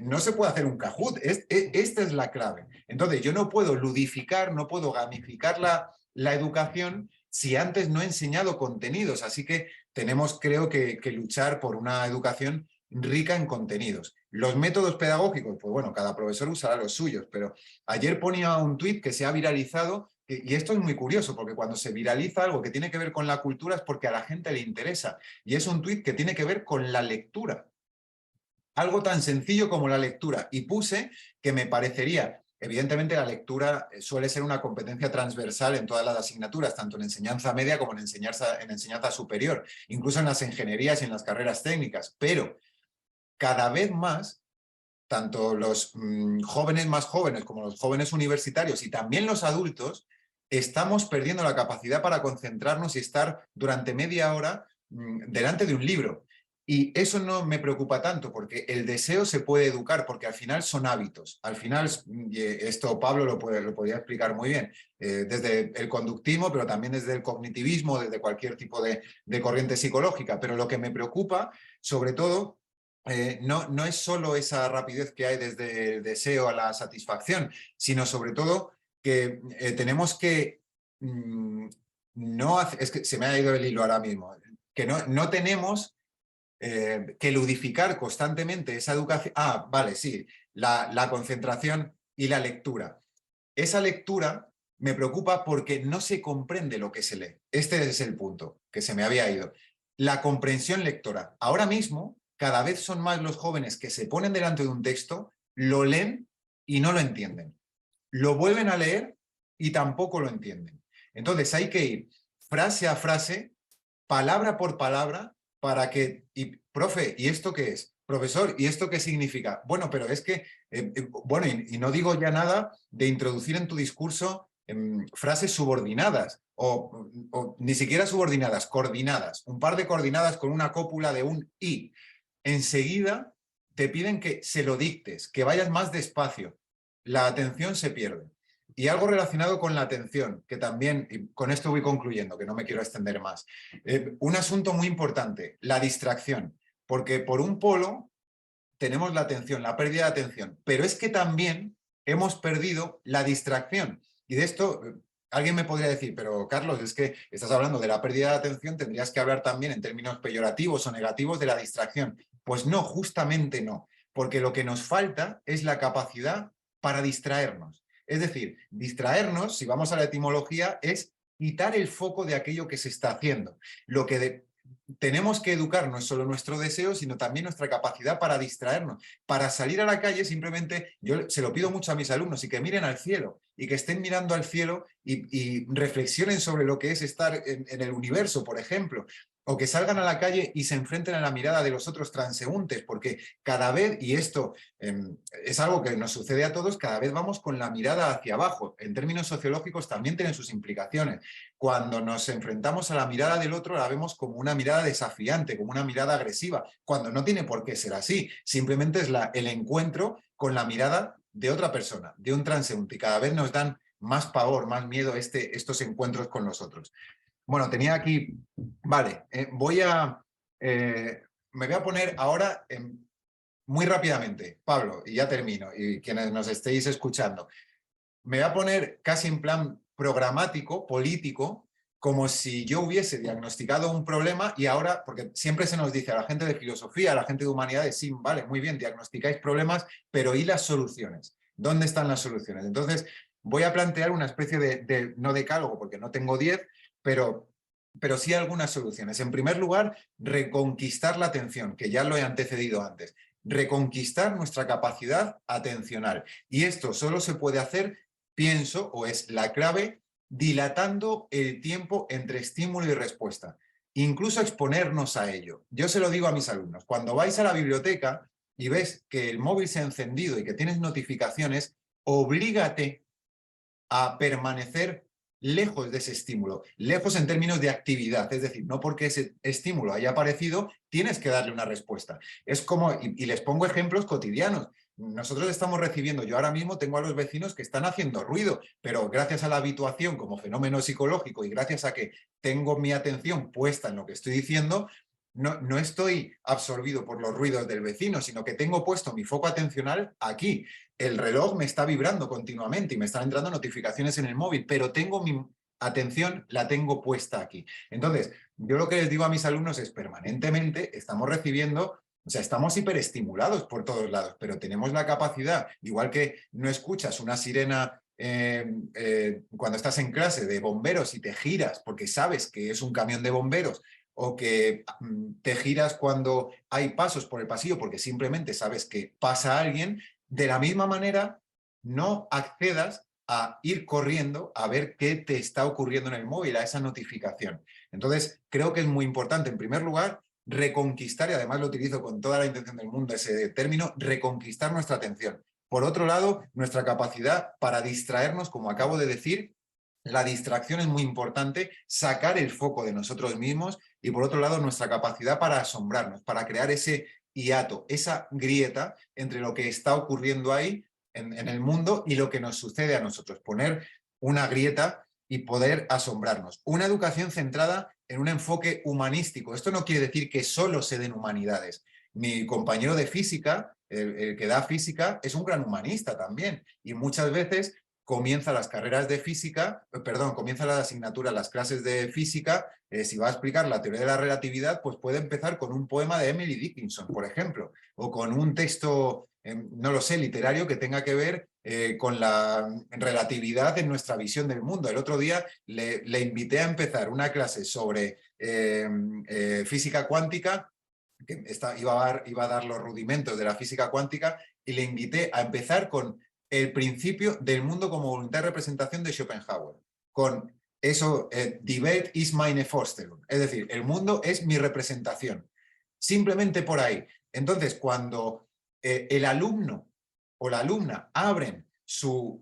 Speaker 1: no se puede hacer un Kahoot. Esta es la clave. Entonces, yo no puedo ludificar, no puedo gamificar la educación si antes no he enseñado contenidos. Así que tenemos, creo que luchar por una educación rica en contenidos. Los métodos pedagógicos, pues bueno, cada profesor usará los suyos, pero ayer ponía un tuit que se ha viralizado, y esto es muy curioso, porque cuando se viraliza algo que tiene que ver con la cultura es porque a la gente le interesa, y es un tuit que tiene que ver con la lectura. Algo tan sencillo como la lectura, y puse que me parecería, evidentemente la lectura suele ser una competencia transversal en todas las asignaturas, tanto en enseñanza media como en enseñanza superior, incluso en las ingenierías y en las carreras técnicas, pero cada vez más, tanto los jóvenes más jóvenes como los jóvenes universitarios y también los adultos, estamos perdiendo la capacidad para concentrarnos y estar durante media hora delante de un libro. Y eso no me preocupa tanto, porque el deseo se puede educar, porque al final son hábitos. Al final, esto Pablo lo podría explicar muy bien, desde el conductismo, pero también desde el cognitivismo, desde cualquier tipo de corriente psicológica. Pero lo que me preocupa, sobre todo, no es solo esa rapidez que hay desde el deseo a la satisfacción, sino sobre todo que tenemos que no hacer, es que se me ha ido el hilo ahora mismo, que no tenemos que ludificar constantemente esa educación. Ah, vale, sí, la concentración y la lectura. Esa lectura me preocupa porque no se comprende lo que se lee. Este es el punto que se me había ido. La comprensión lectora. Ahora mismo, cada vez son más los jóvenes que se ponen delante de un texto, lo leen y no lo entienden. Lo vuelven a leer y tampoco lo entienden. Entonces hay que ir frase a frase, palabra por palabra, para que, y, profe, ¿y esto qué es? Profesor, ¿y esto qué significa? Bueno, pero es que, bueno, y no digo ya nada de introducir en tu discurso frases subordinadas, o ni siquiera subordinadas, coordinadas, un par de coordinadas con una cópula de un y. Enseguida te piden que se lo dictes, que vayas más despacio. La atención se pierde. Y algo relacionado con la atención, que también, y con esto voy concluyendo, que no me quiero extender más. Un asunto muy importante, la distracción, porque por un polo tenemos la atención, la pérdida de atención, pero es que también hemos perdido la distracción. Y de esto alguien me podría decir, pero Carlos, es que estás hablando de la pérdida de atención, tendrías que hablar también en términos peyorativos o negativos de la distracción. Pues no, justamente no, porque lo que nos falta es la capacidad para distraernos. Es decir, distraernos, si vamos a la etimología, es quitar el foco de aquello que se está haciendo. Lo que tenemos que educar no es solo nuestro deseo, sino también nuestra capacidad para distraernos. Para salir a la calle, simplemente, yo se lo pido mucho a mis alumnos, y que miren al cielo, y que estén mirando al cielo y reflexionen sobre lo que es estar en el universo, por ejemplo. O que salgan a la calle y se enfrenten a la mirada de los otros transeúntes, porque cada vez, y esto es algo que nos sucede a todos, cada vez vamos con la mirada hacia abajo. En términos sociológicos también tienen sus implicaciones. Cuando nos enfrentamos a la mirada del otro, la vemos como una mirada desafiante, como una mirada agresiva, cuando no tiene por qué ser así. Simplemente es el encuentro con la mirada de otra persona, de un transeúnte, y cada vez nos dan más pavor, más miedo estos encuentros con los otros. Bueno, tenía aquí, vale, me voy a poner ahora muy rápidamente, Pablo, y ya termino, y quienes nos estéis escuchando, me voy a poner casi en plan programático, político, como si yo hubiese diagnosticado un problema y ahora, porque siempre se nos dice a la gente de filosofía, a la gente de humanidades, sí, vale, muy bien, diagnosticáis problemas, pero ¿y las soluciones? ¿Dónde están las soluciones? Entonces, voy a plantear una especie no decálogo, porque no tengo 10, pero sí algunas soluciones. En primer lugar, reconquistar la atención, que ya lo he antecedido antes. Reconquistar nuestra capacidad atencional. Y esto solo se puede hacer, pienso, o es la clave, dilatando el tiempo entre estímulo y respuesta. Incluso exponernos a ello. Yo se lo digo a mis alumnos. Cuando vais a la biblioteca y ves que el móvil se ha encendido y que tienes notificaciones, oblígate a permanecer lejos de ese estímulo, lejos en términos de actividad, es decir, no porque ese estímulo haya aparecido, tienes que darle una respuesta. Es como, y les pongo ejemplos cotidianos, nosotros estamos recibiendo, yo ahora mismo tengo a los vecinos que están haciendo ruido, pero gracias a la habituación como fenómeno psicológico y gracias a que tengo mi atención puesta en lo que estoy diciendo, no estoy absorbido por los ruidos del vecino, sino que tengo puesto mi foco atencional aquí. El reloj me está vibrando continuamente y me están entrando notificaciones en el móvil, pero tengo mi atención, la tengo puesta aquí. Entonces, yo lo que les digo a mis alumnos es permanentemente estamos recibiendo, o sea, estamos hiperestimulados por todos lados, pero tenemos la capacidad, igual que no escuchas una sirena cuando estás en clase de bomberos y te giras porque sabes que es un camión de bomberos, o que te giras cuando hay pasos por el pasillo porque simplemente sabes que pasa alguien, de la misma manera no accedas a ir corriendo a ver qué te está ocurriendo en el móvil, a esa notificación. Entonces, creo que es muy importante, en primer lugar, reconquistar, y además lo utilizo con toda la intención del mundo ese término, reconquistar nuestra atención. Por otro lado, nuestra capacidad para distraernos, como acabo de decir, la distracción es muy importante, sacar el foco de nosotros mismos y por otro lado nuestra capacidad para asombrarnos, para crear ese hiato, esa grieta entre lo que está ocurriendo ahí en el mundo y lo que nos sucede a nosotros. Poner una grieta y poder asombrarnos. Una educación centrada en un enfoque humanístico. Esto no quiere decir que solo se den humanidades. Mi compañero de física, el que da física, es un gran humanista también y muchas veces comienza las carreras de física, comienza la asignatura, las clases de física, si va a explicar la teoría de la relatividad, pues puede empezar con un poema de Emily Dickinson, por ejemplo, o con un texto, no lo sé, literario que tenga que ver con la relatividad en nuestra visión del mundo. El otro día le invité a empezar una clase sobre física cuántica, que iba a dar los rudimentos de la física cuántica, y le invité a empezar con el principio del mundo como voluntad de representación de Schopenhauer, con eso, debate is meine Vorstellung, es decir, el mundo es mi representación, simplemente por ahí. Entonces, cuando el alumno o la alumna abren su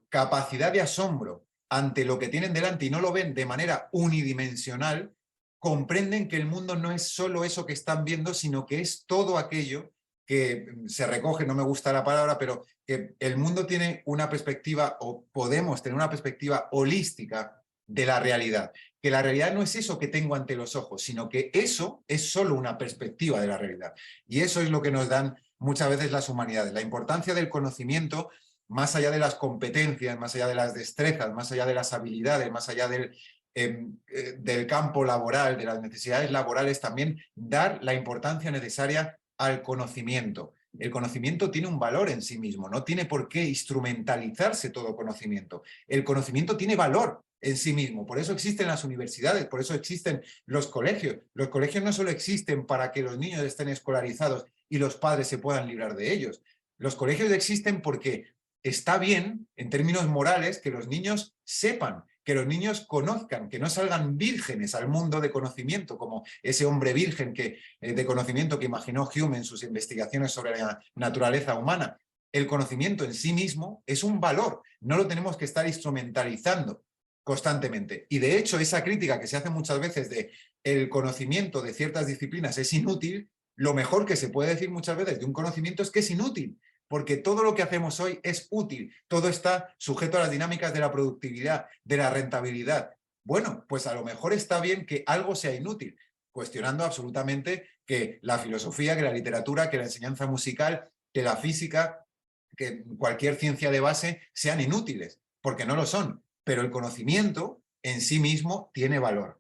Speaker 1: capacidad de asombro ante lo que tienen delante y no lo ven de manera unidimensional, comprenden que el mundo no es solo eso que están viendo, sino que es todo aquello que se recoge, no me gusta la palabra, pero que el mundo tiene una perspectiva, o podemos tener una perspectiva holística de la realidad. Que la realidad no es eso que tengo ante los ojos, sino que eso es solo una perspectiva de la realidad. Y eso es lo que nos dan muchas veces las humanidades. La importancia del conocimiento, más allá de las competencias, más allá de las destrezas, más allá de las habilidades, más allá del campo laboral, de las necesidades laborales, también dar la importancia necesaria al conocimiento. El conocimiento tiene un valor en sí mismo, no tiene por qué instrumentalizarse todo conocimiento. El conocimiento tiene valor en sí mismo, por eso existen las universidades, por eso existen los colegios. Los colegios no solo existen para que los niños estén escolarizados y los padres se puedan librar de ellos. Los colegios existen porque está bien, en términos morales, que los niños sepan, que los niños conozcan, que no salgan vírgenes al mundo de conocimiento, como ese hombre virgen de conocimiento que imaginó Hume en sus investigaciones sobre la naturaleza humana. El conocimiento en sí mismo es un valor, no lo tenemos que estar instrumentalizando constantemente. Y de hecho, esa crítica que se hace muchas veces de el conocimiento de ciertas disciplinas es inútil, lo mejor que se puede decir muchas veces de un conocimiento es que es inútil, porque todo lo que hacemos hoy es útil, todo está sujeto a las dinámicas de la productividad, de la rentabilidad. Bueno, pues a lo mejor está bien que algo sea inútil, cuestionando absolutamente que la filosofía, que la literatura, que la enseñanza musical, que la física, que cualquier ciencia de base sean inútiles, porque no lo son, pero el conocimiento en sí mismo tiene valor.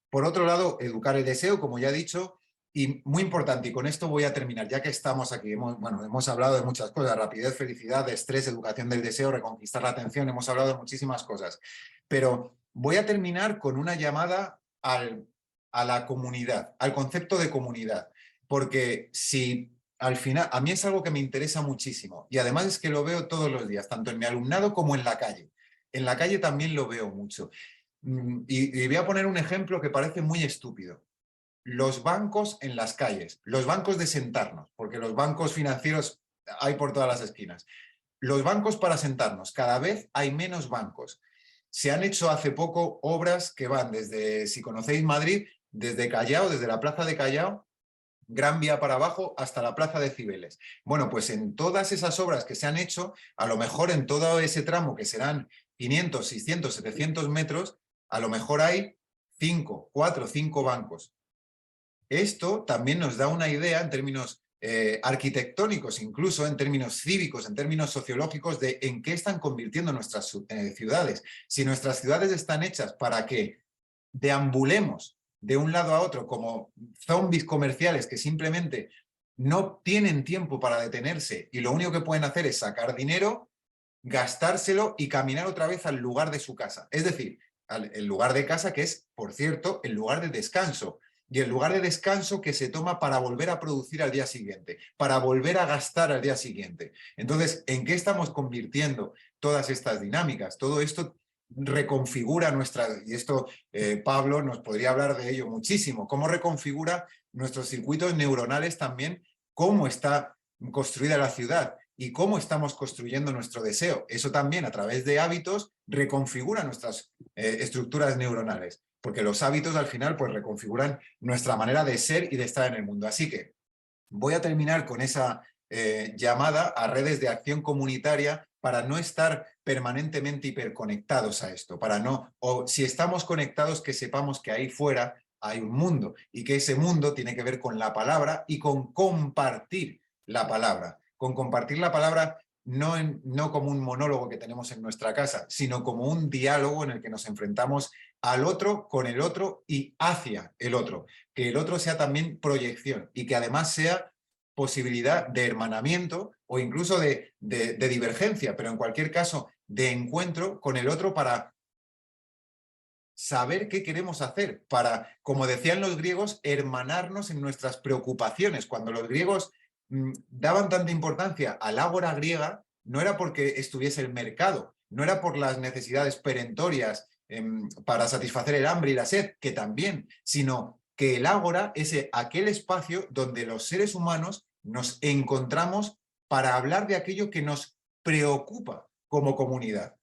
Speaker 1: Por otro lado, educar el deseo, como ya he dicho, y muy importante, y con esto voy a terminar, ya que estamos aquí, hemos hablado de muchas cosas, rapidez, felicidad, estrés, educación del deseo, reconquistar la atención, hemos hablado de muchísimas cosas, pero voy a terminar con una llamada a la comunidad, al concepto de comunidad, porque si al final, a mí es algo que me interesa muchísimo, y además es que lo veo todos los días, tanto en mi alumnado como en la calle. En la calle también lo veo mucho. Y voy a poner un ejemplo que parece muy estúpido. Los bancos en las calles, los bancos de sentarnos, porque los bancos financieros hay por todas las esquinas. Los bancos para sentarnos, cada vez hay menos bancos. Se han hecho hace poco obras que van desde, si conocéis Madrid, desde Callao, desde la plaza de Callao, Gran Vía para abajo hasta la Plaza de Cibeles. Bueno, pues en todas esas obras que se han hecho, a lo mejor en todo ese tramo, que serán 500, 600, 700 metros, a lo mejor hay 5, 4, 5 bancos. Esto también nos da una idea en términos arquitectónicos, incluso en términos cívicos, en términos sociológicos, de en qué están convirtiendo nuestras ciudades. Si nuestras ciudades están hechas para que deambulemos de un lado a otro como zombies comerciales que simplemente no tienen tiempo para detenerse y lo único que pueden hacer es sacar dinero, gastárselo y caminar otra vez al lugar de su casa. Es decir, el lugar de casa que es, por cierto, el lugar de descanso. Y el lugar de descanso que se toma para volver a producir al día siguiente, para volver a gastar al día siguiente. Entonces, ¿en qué estamos convirtiendo todas estas dinámicas? Todo esto reconfigura nuestra, y esto Pablo nos podría hablar de ello muchísimo, cómo reconfigura nuestros circuitos neuronales también, cómo está construida la ciudad y cómo estamos construyendo nuestro deseo. Eso también a través de hábitos reconfigura nuestras estructuras neuronales, porque los hábitos al final pues reconfiguran nuestra manera de ser y de estar en el mundo. Así que voy a terminar con esa llamada a redes de acción comunitaria para no estar permanentemente hiperconectados a esto, para no, o si estamos conectados, que sepamos que ahí fuera hay un mundo y que ese mundo tiene que ver con la palabra y con compartir la palabra, con compartir la palabra no como un monólogo que tenemos en nuestra casa, sino como un diálogo en el que nos enfrentamos al otro, con el otro y hacia el otro. Que el otro sea también proyección y que además sea posibilidad de hermanamiento o incluso de divergencia, pero en cualquier caso de encuentro con el otro para saber qué queremos hacer, para, como decían los griegos, hermanarnos en nuestras preocupaciones. Cuando los griegos daban tanta importancia al ágora griega, no era porque estuviese el mercado, no era por las necesidades perentorias para satisfacer el hambre y la sed, que también, sino que el ágora es aquel espacio donde los seres humanos nos encontramos para hablar de aquello que nos preocupa como comunidad,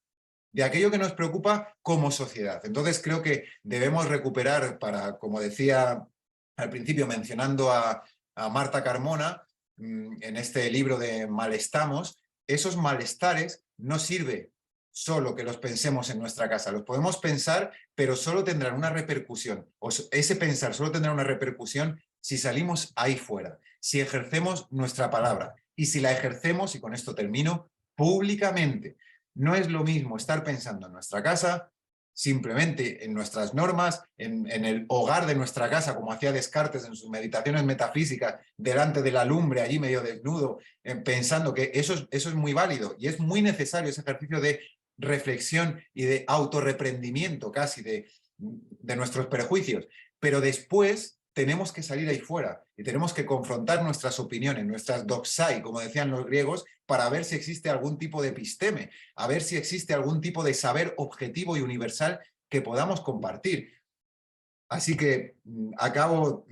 Speaker 1: de aquello que nos preocupa como sociedad. Entonces creo que debemos recuperar, para, como decía al principio mencionando a Marta Carmona, en este libro de Malestamos, esos malestares no sirve solo que los pensemos en nuestra casa, los podemos pensar, pero solo tendrán una repercusión, o ese pensar solo tendrá una repercusión si salimos ahí fuera, si ejercemos nuestra palabra y si la ejercemos, y con esto termino, públicamente. No es lo mismo estar pensando en nuestra casa, simplemente en nuestras normas, en el hogar de nuestra casa, como hacía Descartes en sus meditaciones metafísicas, delante de la lumbre, allí medio desnudo, pensando que eso es muy válido y es muy necesario ese ejercicio de reflexión y de autorreprendimiento casi de nuestros prejuicios. Pero después tenemos que salir ahí fuera y tenemos que confrontar nuestras opiniones, nuestras doxai, como decían los griegos, para ver si existe algún tipo de episteme, a ver si existe algún tipo de saber objetivo y universal que podamos compartir. Así que acabo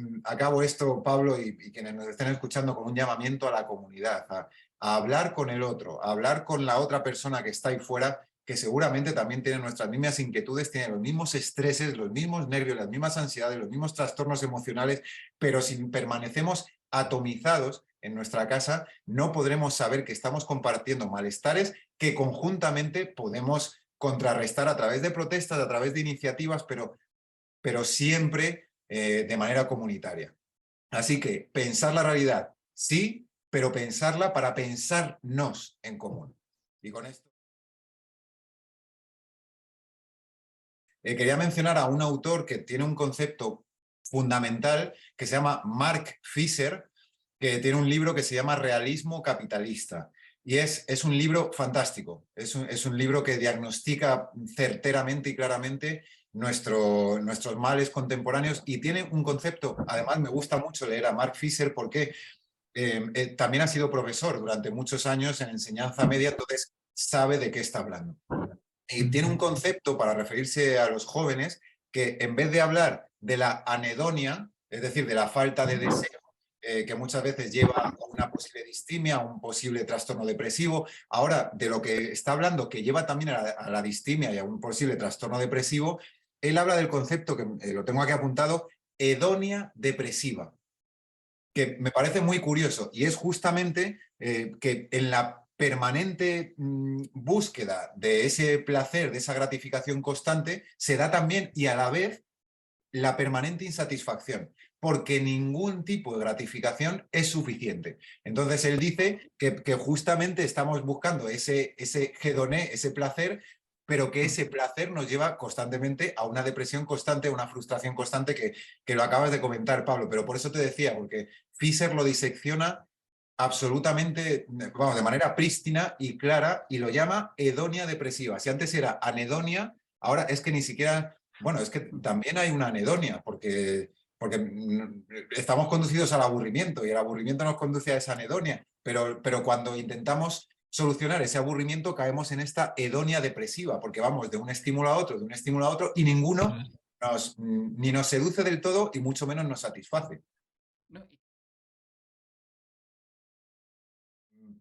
Speaker 1: esto, Pablo, y quienes nos estén escuchando, con un llamamiento a la comunidad, a hablar con el otro, a hablar con la otra persona que está ahí fuera, que seguramente también tiene nuestras mismas inquietudes, tiene los mismos estreses, los mismos nervios, las mismas ansiedades, los mismos trastornos emocionales, pero si permanecemos atomizados en nuestra casa, no podremos saber que estamos compartiendo malestares que conjuntamente podemos contrarrestar a través de protestas, a través de iniciativas, pero siempre de manera comunitaria. Así que pensar la realidad, sí, pero pensarla para pensarnos en común. Y con esto quería mencionar a un autor que tiene un concepto fundamental que se llama Mark Fisher, que tiene un libro que se llama Realismo Capitalista. Y es un libro fantástico, es un libro que diagnostica certeramente y claramente nuestros males contemporáneos y tiene un concepto, además me gusta mucho leer a Mark Fisher porque también ha sido profesor durante muchos años en enseñanza media, entonces sabe de qué está hablando. Y tiene un concepto para referirse a los jóvenes que en vez de hablar de la anedonia, es decir, de la falta de deseo, que muchas veces lleva a una posible distimia, a un posible trastorno depresivo, ahora de lo que está hablando, que lleva también a la distimia y a un posible trastorno depresivo, él habla del concepto, que lo tengo aquí apuntado, hedonia depresiva. que me parece muy curioso, y es justamente que en la permanente búsqueda de ese placer, de esa gratificación constante, se da también y a la vez la permanente insatisfacción, porque ningún tipo de gratificación es suficiente. Entonces él dice que justamente estamos buscando ese hedoné, ese placer, pero que ese placer nos lleva constantemente a una depresión constante, a una frustración constante que lo acabas de comentar, Pablo. Pero por eso te decía, porque Fischer lo disecciona absolutamente, vamos, de manera prístina y clara, y lo llama hedonia depresiva. Si antes era anedonia, ahora es que ni siquiera, bueno, es que también hay una anedonia, porque estamos conducidos al aburrimiento y el aburrimiento nos conduce a esa anedonia, pero cuando intentamos solucionar ese aburrimiento caemos en esta hedonia depresiva, porque vamos de un estímulo a otro, de un estímulo a otro, y ninguno ni nos seduce del todo y mucho menos nos satisface.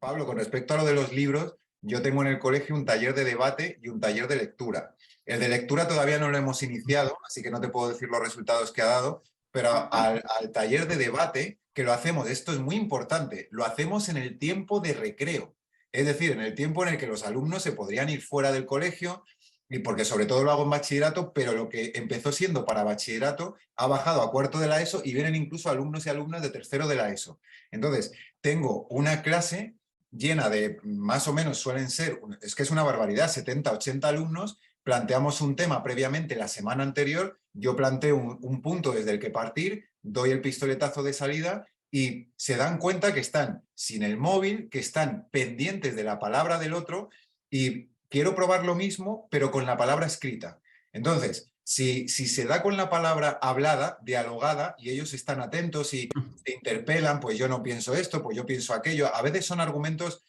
Speaker 1: Pablo, con respecto a lo de los libros, yo tengo en el colegio un taller de debate y un taller de lectura. El de lectura todavía no lo hemos iniciado, así que no te puedo decir los resultados que ha dado, pero al taller de debate, que lo hacemos, esto es muy importante, lo hacemos en el tiempo de recreo, es decir, en el tiempo en el que los alumnos se podrían ir fuera del colegio, y porque sobre todo lo hago en bachillerato, pero lo que empezó siendo para bachillerato ha bajado a cuarto de la ESO y vienen incluso alumnos y alumnas de tercero de la ESO. Entonces, tengo una clase llena de, más o menos suelen ser, es que es una barbaridad, 70, 80 alumnos, planteamos un tema previamente la semana anterior, yo planteo un punto desde el que partir, doy el pistoletazo de salida y se dan cuenta que están sin el móvil, que están pendientes de la palabra del otro y quiero probar lo mismo, pero con la palabra escrita. Entonces, si se da con la palabra hablada, dialogada, y ellos están atentos y te interpelan, pues yo no pienso esto, pues yo pienso aquello. A veces son argumentos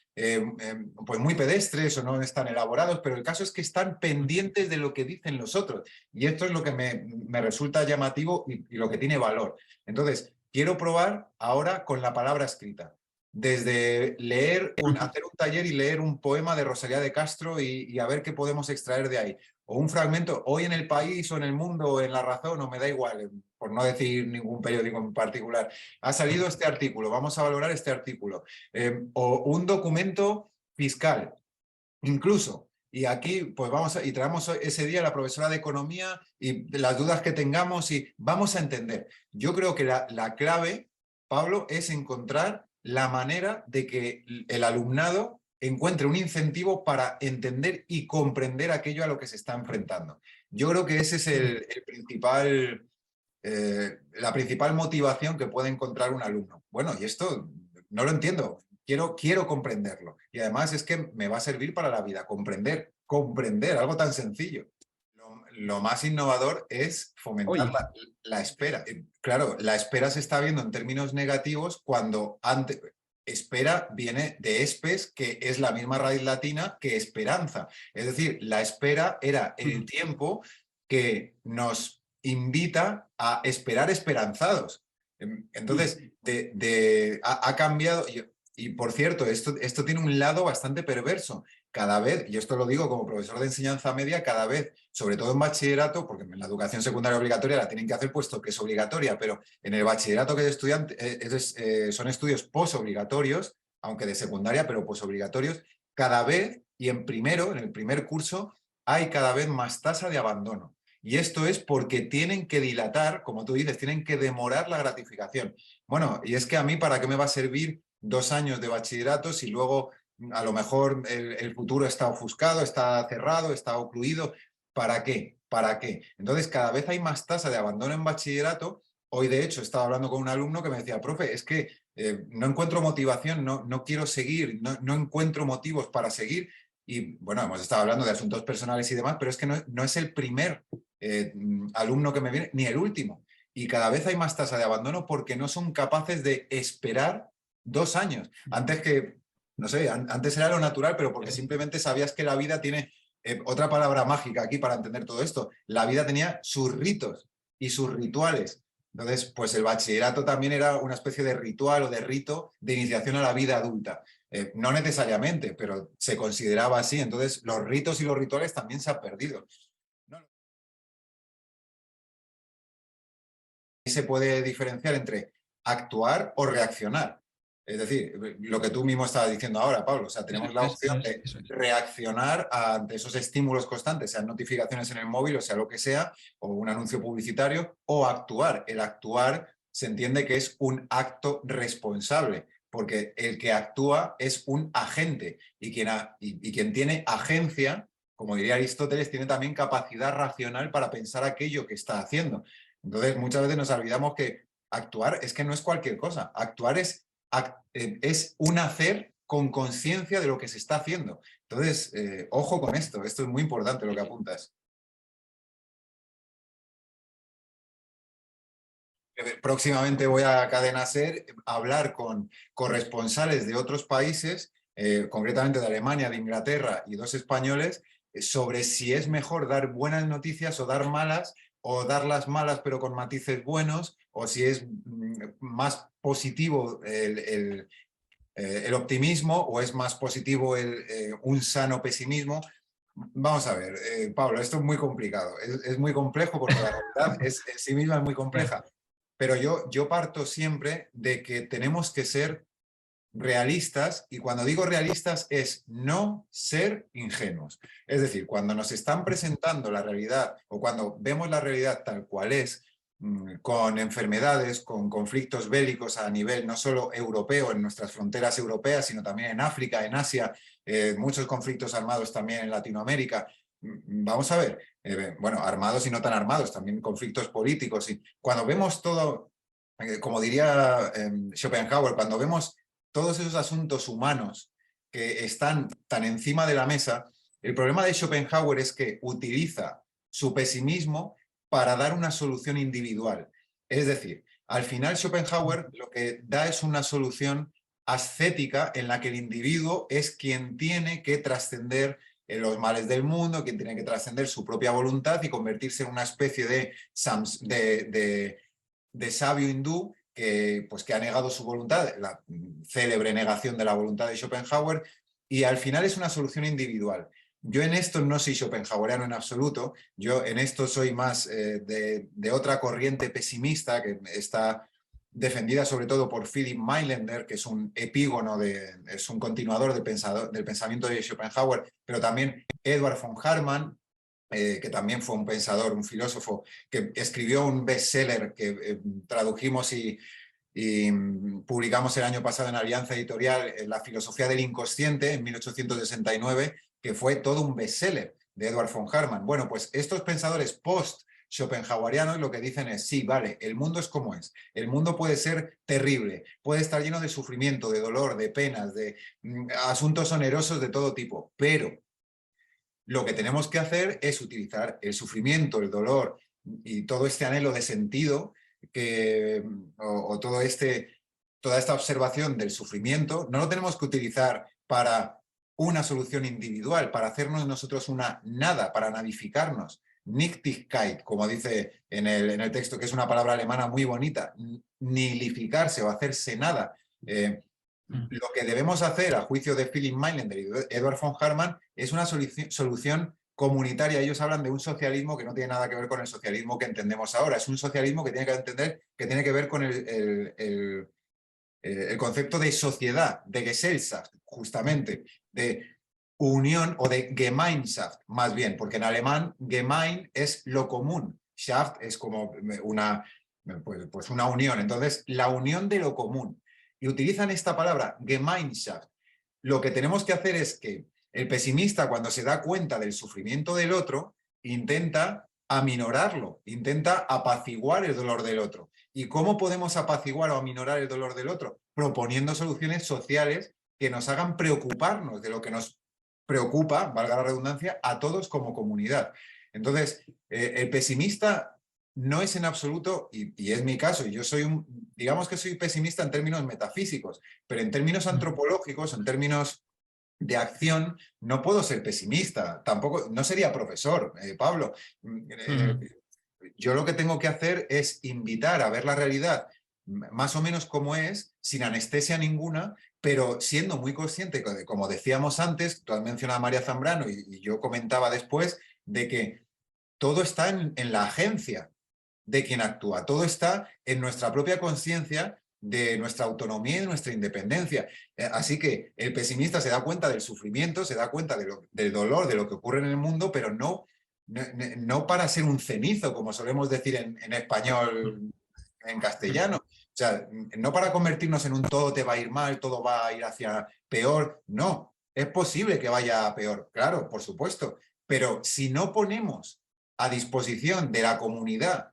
Speaker 1: pues muy pedestres o no están elaborados, pero el caso es que están pendientes de lo que dicen los otros. Y esto es lo que me resulta llamativo y lo que tiene valor. Entonces, quiero probar ahora con la palabra escrita. Desde leer, hacer un taller y leer un poema de Rosalía de Castro y a ver qué podemos extraer de ahí. O un fragmento, hoy en El País o en El Mundo o en La Razón, o me da igual, por no decir ningún periódico en particular. Ha salido este artículo, vamos a valorar este artículo. O un documento fiscal, incluso. Y aquí, pues y traemos ese día a la profesora de economía y las dudas que tengamos y vamos a entender. Yo creo que la clave, Pablo, es encontrar la manera de que el alumnado encuentre un incentivo para entender y comprender aquello a lo que se está enfrentando. Yo creo que ese es el principal, la principal motivación que puede encontrar un alumno. Bueno, y esto no lo entiendo, quiero comprenderlo. Y además es que me va a servir para la vida, comprender algo tan sencillo. Lo más innovador es fomentar
Speaker 2: Oye,
Speaker 1: la espera. Claro, la espera se está viendo en términos negativos cuando antes... Espera viene de espes, que es la misma raíz latina que esperanza. Es decir, la espera era el tiempo que nos invita a esperar esperanzados. Entonces, ha cambiado, y por cierto, esto tiene un lado bastante perverso. Cada vez, y esto lo digo como profesor de enseñanza media, cada vez, sobre todo en bachillerato, porque en la educación secundaria obligatoria la tienen que hacer puesto que es obligatoria, pero en el bachillerato que es estudiante, son estudios posobligatorios, aunque de secundaria, pero posobligatorios, cada vez, y en primero, en el primer curso, hay cada vez más tasa de abandono. Y esto es porque tienen que dilatar, como tú dices, tienen que demorar la gratificación. Bueno, y es que a mí, ¿para qué me va a servir 2 años de bachillerato si luego a lo mejor el futuro está ofuscado, está cerrado, está ocluido? ¿Para qué? ¿Para qué? Entonces, cada vez hay más tasa de abandono en bachillerato. Hoy, de hecho, estaba hablando con un alumno que me decía, profe, es que no encuentro motivación, no quiero seguir, no encuentro motivos para seguir. Y bueno, hemos estado hablando de asuntos personales y demás, pero es que no es el primer alumno que me viene, ni el último. Y cada vez hay más tasa de abandono porque no son capaces de esperar 2 años. Antes que, no sé, antes era lo natural, pero porque simplemente sabías que la vida tiene, otra palabra mágica aquí para entender todo esto, la vida tenía sus ritos y sus rituales. Entonces, pues el bachillerato también era una especie de ritual o de rito de iniciación a la vida adulta. No necesariamente, pero se consideraba así. Entonces, los ritos y los rituales también se han perdido. Se puede diferenciar entre actuar o reaccionar. Es decir, lo que tú mismo estabas diciendo ahora, Pablo, o sea, tenemos la opción de reaccionar ante esos estímulos constantes, sean notificaciones en el móvil, o sea, lo que sea, o un anuncio publicitario, o actuar. El actuar se entiende que es un acto responsable, porque el que actúa es un agente y quien tiene agencia, como diría Aristóteles, tiene también capacidad racional para pensar aquello que está haciendo. Entonces, muchas veces nos olvidamos que actuar es que no es cualquier cosa. Actuar es un hacer con conciencia de lo que se está haciendo. Entonces, ojo con esto es muy importante lo que apuntas. Próximamente voy a Cadena Ser a hablar con corresponsales de otros países, concretamente de Alemania, de Inglaterra y 2 españoles, sobre si es mejor dar buenas noticias o dar malas, o dar las malas pero con matices buenos, o si es más positivo el optimismo o es más positivo un sano pesimismo. Vamos a ver, Pablo, esto es muy complicado, es muy complejo porque la realidad en sí misma es muy compleja, pero yo parto siempre de que tenemos que ser realistas, y cuando digo realistas es no ser ingenuos. Es decir, cuando nos están presentando la realidad o cuando vemos la realidad tal cual es, con enfermedades, con conflictos bélicos a nivel no solo europeo, en nuestras fronteras europeas, sino también en África, en Asia, muchos conflictos armados también en Latinoamérica. Vamos a ver, bueno, armados y no tan armados, también conflictos políticos. Y cuando vemos todo, como diría Schopenhauer, cuando vemos todos esos asuntos humanos que están tan encima de la mesa, el problema de Schopenhauer es que utiliza su pesimismo para dar una solución individual. Es decir, al final Schopenhauer lo que da es una solución ascética en la que el individuo es quien tiene que trascender los males del mundo, quien tiene que trascender su propia voluntad y convertirse en una especie de sabio hindú que ha negado su voluntad, la célebre negación de la voluntad de Schopenhauer, y al final es una solución individual. Yo en esto no soy schopenhaueriano en absoluto, yo en esto soy más de otra corriente pesimista que está defendida sobre todo por Philip Mailander, que es un epígono, es un continuador del pensamiento de Schopenhauer, pero también Edward von Hartmann, que también fue un pensador, un filósofo, que escribió un bestseller que tradujimos y publicamos el año pasado en Alianza Editorial, La filosofía del inconsciente, en 1869, que fue todo un bestseller de Edward von Hartmann. Bueno, pues estos pensadores post-schopenhauerianos lo que dicen es, sí, vale, el mundo es como es. El mundo puede ser terrible, puede estar lleno de sufrimiento, de dolor, de penas, de asuntos onerosos de todo tipo, pero lo que tenemos que hacer es utilizar el sufrimiento, el dolor y todo este anhelo de sentido o toda esta observación del sufrimiento, no lo tenemos que utilizar para una solución individual, para hacernos nosotros una nada, para nadificarnos. Nichtigkeit, como dice en el texto, que es una palabra alemana muy bonita, nihilificarse o hacerse nada. Lo que debemos hacer, a juicio de Philip Mailander y Edward von Hartmann, es una solución comunitaria. Ellos hablan de un socialismo que no tiene nada que ver con el socialismo que entendemos ahora. Es un socialismo que tiene que ver con el concepto de sociedad, de Gesellschaft, justamente, de unión o de Gemeinschaft, más bien, porque en alemán Gemein es lo común, Schaft es como pues una unión. Entonces, la unión de lo común. Y utilizan esta palabra, Gemeinschaft. Lo que tenemos que hacer es que el pesimista, cuando se da cuenta del sufrimiento del otro, intenta aminorarlo, intenta apaciguar el dolor del otro. ¿Y cómo podemos apaciguar o aminorar el dolor del otro? Proponiendo soluciones sociales que nos hagan preocuparnos de lo que nos preocupa, valga la redundancia, a todos como comunidad. Entonces, el pesimista no es en absoluto, y es mi caso, y yo digamos que soy pesimista en términos metafísicos, pero en términos antropológicos, en términos de acción, no puedo ser pesimista, tampoco, no sería profesor, Pablo. Yo lo que tengo que hacer es invitar a ver la realidad más o menos como es, sin anestesia ninguna, pero siendo muy consciente, como decíamos antes, tú has mencionado a María Zambrano y yo comentaba después, de que todo está en la agencia de quien actúa, todo está en nuestra propia conciencia de nuestra autonomía y de nuestra independencia. Así que el pesimista se da cuenta del sufrimiento, se da cuenta del dolor, de lo que ocurre en el mundo, pero no para ser un cenizo, como solemos decir en español, en castellano. O sea, no para convertirnos en un todo te va a ir mal, todo va a ir hacia peor. No, es posible que vaya a peor, claro, por supuesto. Pero si no ponemos a disposición de la comunidad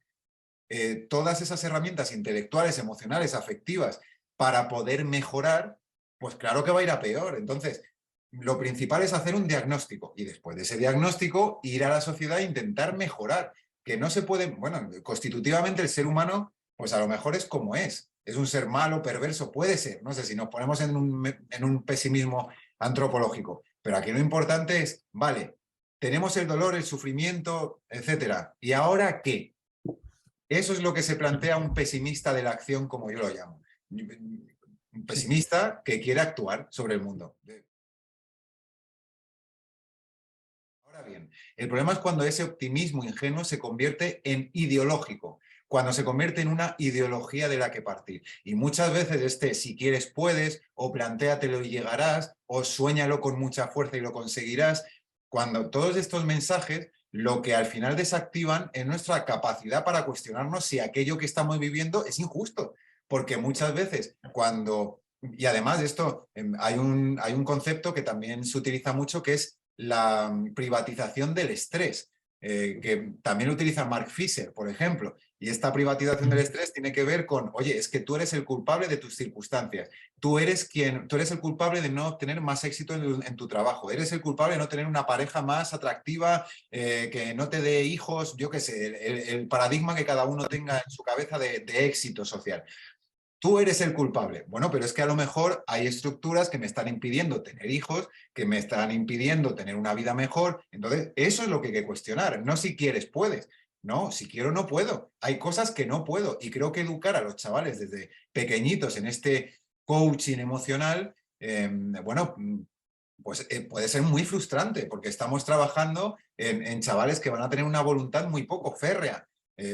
Speaker 1: todas esas herramientas intelectuales, emocionales, afectivas, para poder mejorar, pues claro que va a ir a peor. Entonces, lo principal es hacer un diagnóstico y después de ese diagnóstico ir a la sociedad e intentar mejorar. Que no se puede, bueno, constitutivamente el ser humano, pues a lo mejor es como es un ser malo, perverso, puede ser, no sé, si nos ponemos en un pesimismo antropológico, pero aquí lo importante es, vale, tenemos el dolor, el sufrimiento, etcétera, ¿y ahora qué? Eso es lo que se plantea un pesimista de la acción, como yo lo llamo. Un pesimista que quiere actuar sobre el mundo. Ahora bien, el problema es cuando ese optimismo ingenuo se convierte en ideológico, cuando se convierte en una ideología de la que partir. Y muchas veces si quieres puedes, o plantéatelo y llegarás, o suéñalo con mucha fuerza y lo conseguirás, cuando todos estos mensajes lo que al final desactivan es nuestra capacidad para cuestionarnos si aquello que estamos viviendo es injusto. Porque muchas veces cuando... Y además de esto, hay un concepto que también se utiliza mucho, que es la privatización del estrés, que también lo utiliza Mark Fisher, por ejemplo. Y esta privatización del estrés tiene que ver con, oye, es que tú eres el culpable de tus circunstancias, tú eres el culpable de no obtener más éxito en tu trabajo, eres el culpable de no tener una pareja más atractiva, que no te dé hijos, yo qué sé, el paradigma que cada uno tenga en su cabeza de éxito social. Tú eres el culpable. Bueno, pero es que a lo mejor hay estructuras que me están impidiendo tener hijos, que me están impidiendo tener una vida mejor. Entonces, eso es lo que hay que cuestionar. No si quieres, puedes. No, si quiero, no puedo. Hay cosas que no puedo. Y creo que educar a los chavales desde pequeñitos en este coaching emocional, bueno, pues puede ser muy frustrante porque estamos trabajando en chavales que van a tener una voluntad muy poco férrea.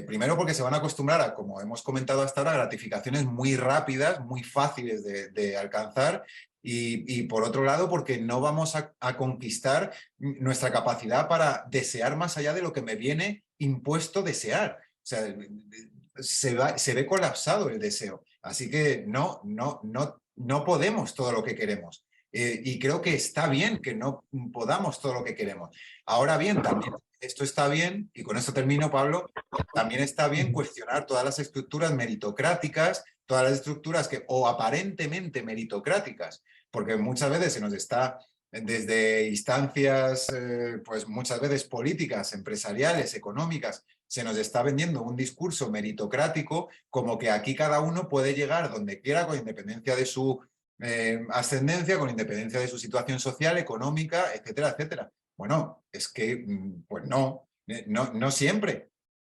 Speaker 1: Primero porque se van a acostumbrar a, como hemos comentado hasta ahora, gratificaciones muy rápidas, muy fáciles de alcanzar y por otro lado porque no vamos a conquistar nuestra capacidad para desear más allá de lo que me viene impuesto desear. O sea, se ve colapsado el deseo. Así que no podemos todo lo que queremos. Y creo que está bien que no podamos todo lo que queremos. Ahora bien, también esto está bien, y con esto termino, Pablo, también está bien cuestionar todas las estructuras meritocráticas, todas las estructuras o aparentemente meritocráticas, porque muchas veces se nos está, desde instancias, pues muchas veces políticas, empresariales, económicas, se nos está vendiendo un discurso meritocrático como que aquí cada uno puede llegar donde quiera con independencia de su ascendencia, con independencia de su situación social, económica, etcétera, etcétera. Bueno, es que, pues no siempre,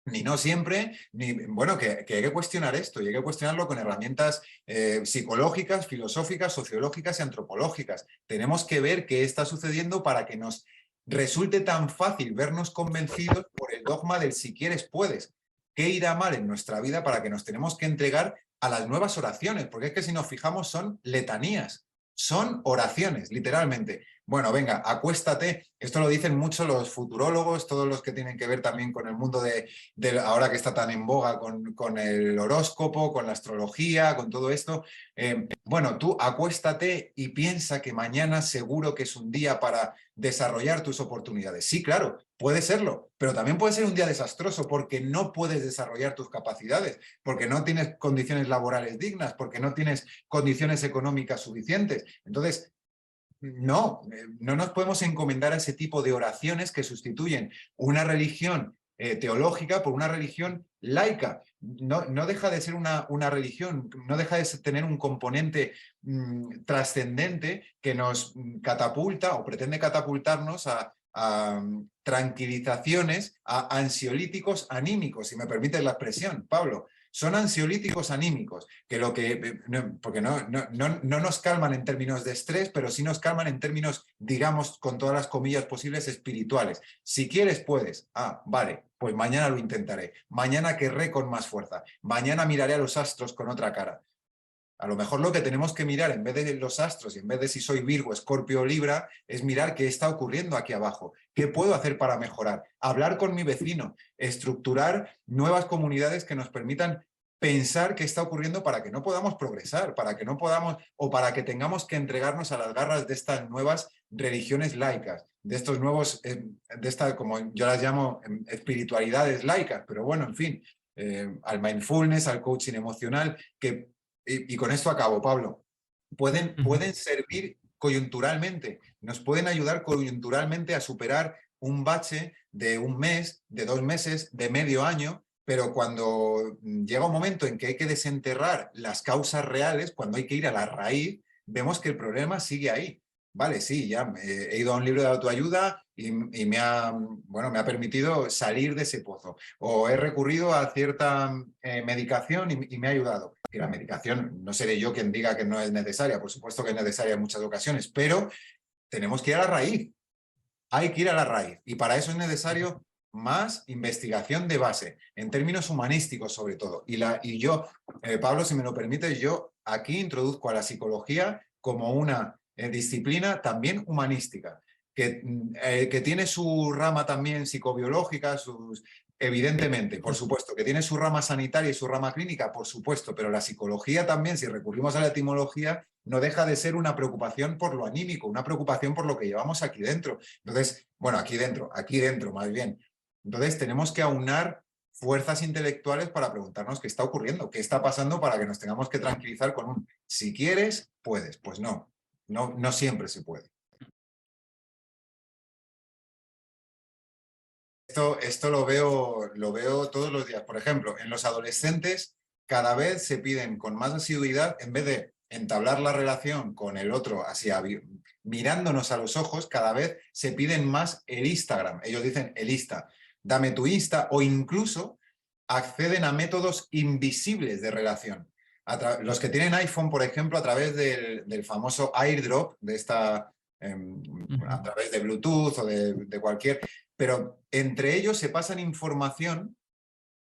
Speaker 1: ni no siempre, ni, bueno, que hay que cuestionar esto y hay que cuestionarlo con herramientas psicológicas, filosóficas, sociológicas y antropológicas. Tenemos que ver qué está sucediendo para que nos resulte tan fácil vernos convencidos por el dogma del si quieres puedes. ¿Qué irá mal en nuestra vida para que nos tenemos que entregar a las nuevas oraciones? Porque es que si nos fijamos son letanías, son oraciones, literalmente. Bueno, venga, acuéstate. Esto lo dicen mucho los futurólogos, todos los que tienen que ver también con el mundo ahora que está tan en boga con el horóscopo, con la astrología, con todo esto. Bueno, tú acuéstate y piensa que mañana seguro que es un día para desarrollar tus oportunidades. Sí, claro, puede serlo, pero también puede ser un día desastroso porque no puedes desarrollar tus capacidades, porque no tienes condiciones laborales dignas, porque no tienes condiciones económicas suficientes. Entonces, no nos podemos encomendar a ese tipo de oraciones que sustituyen una religión teológica por una religión laica. No deja de ser una religión, no deja de tener un componente trascendente que nos catapulta o pretende catapultarnos a tranquilizaciones, a ansiolíticos anímicos, si me permites la expresión, Pablo. Son ansiolíticos anímicos, porque no nos calman en términos de estrés, pero sí nos calman en términos, digamos, con todas las comillas posibles, espirituales. Si quieres, puedes. Ah, vale, pues mañana lo intentaré. Mañana querré con más fuerza. Mañana miraré a los astros con otra cara. A lo mejor lo que tenemos que mirar, en vez de los astros y en vez de si soy Virgo, Escorpio o Libra, es mirar qué está ocurriendo aquí abajo, qué puedo hacer para mejorar, hablar con mi vecino, estructurar nuevas comunidades que nos permitan pensar qué está ocurriendo para que no podamos progresar, para que no podamos o para que tengamos que entregarnos a las garras de estas nuevas religiones laicas, de estos nuevos, de esta, como yo las llamo, espiritualidades laicas, pero bueno, en fin, al mindfulness, al coaching emocional, que, y con esto acabo, Pablo, pueden servir coyunturalmente, nos pueden ayudar coyunturalmente a superar un bache de un mes, de 2 meses, de medio año, pero cuando llega un momento en que hay que desenterrar las causas reales, cuando hay que ir a la raíz, vemos que el problema sigue ahí. Vale, sí, ya he ido a un libro de autoayuda y me ha, bueno, me ha permitido salir de ese pozo. O he recurrido a cierta medicación y me ha ayudado. Y la medicación, no seré yo quien diga que no es necesaria, por supuesto que es necesaria en muchas ocasiones, pero tenemos que ir a la raíz. Hay que ir a la raíz. Y para eso es necesario más investigación de base, en términos humanísticos sobre todo. Y yo, Pablo, si me lo permites, yo aquí introduzco a la psicología como una disciplina también humanística, que tiene su rama también psicobiológica, evidentemente, por supuesto, que tiene su rama sanitaria y su rama clínica, por supuesto, pero la psicología también, si recurrimos a la etimología, no deja de ser una preocupación por lo anímico, una preocupación por lo que llevamos aquí dentro. Entonces, bueno, aquí dentro más bien. Entonces tenemos que aunar fuerzas intelectuales para preguntarnos qué está ocurriendo, qué está pasando para que nos tengamos que tranquilizar con un si quieres, puedes. Pues no, no siempre se puede. Esto lo veo todos los días. Por ejemplo, en los adolescentes cada vez se piden con más asiduidad, en vez de entablar la relación con el otro, así mirándonos a los ojos, cada vez se piden más el Instagram. Ellos dicen el Insta, dame tu Insta, o incluso acceden a métodos invisibles de relación. Los que tienen iPhone, por ejemplo, a través del famoso AirDrop, de esta, a través de Bluetooth o de cualquier, pero entre ellos se pasan información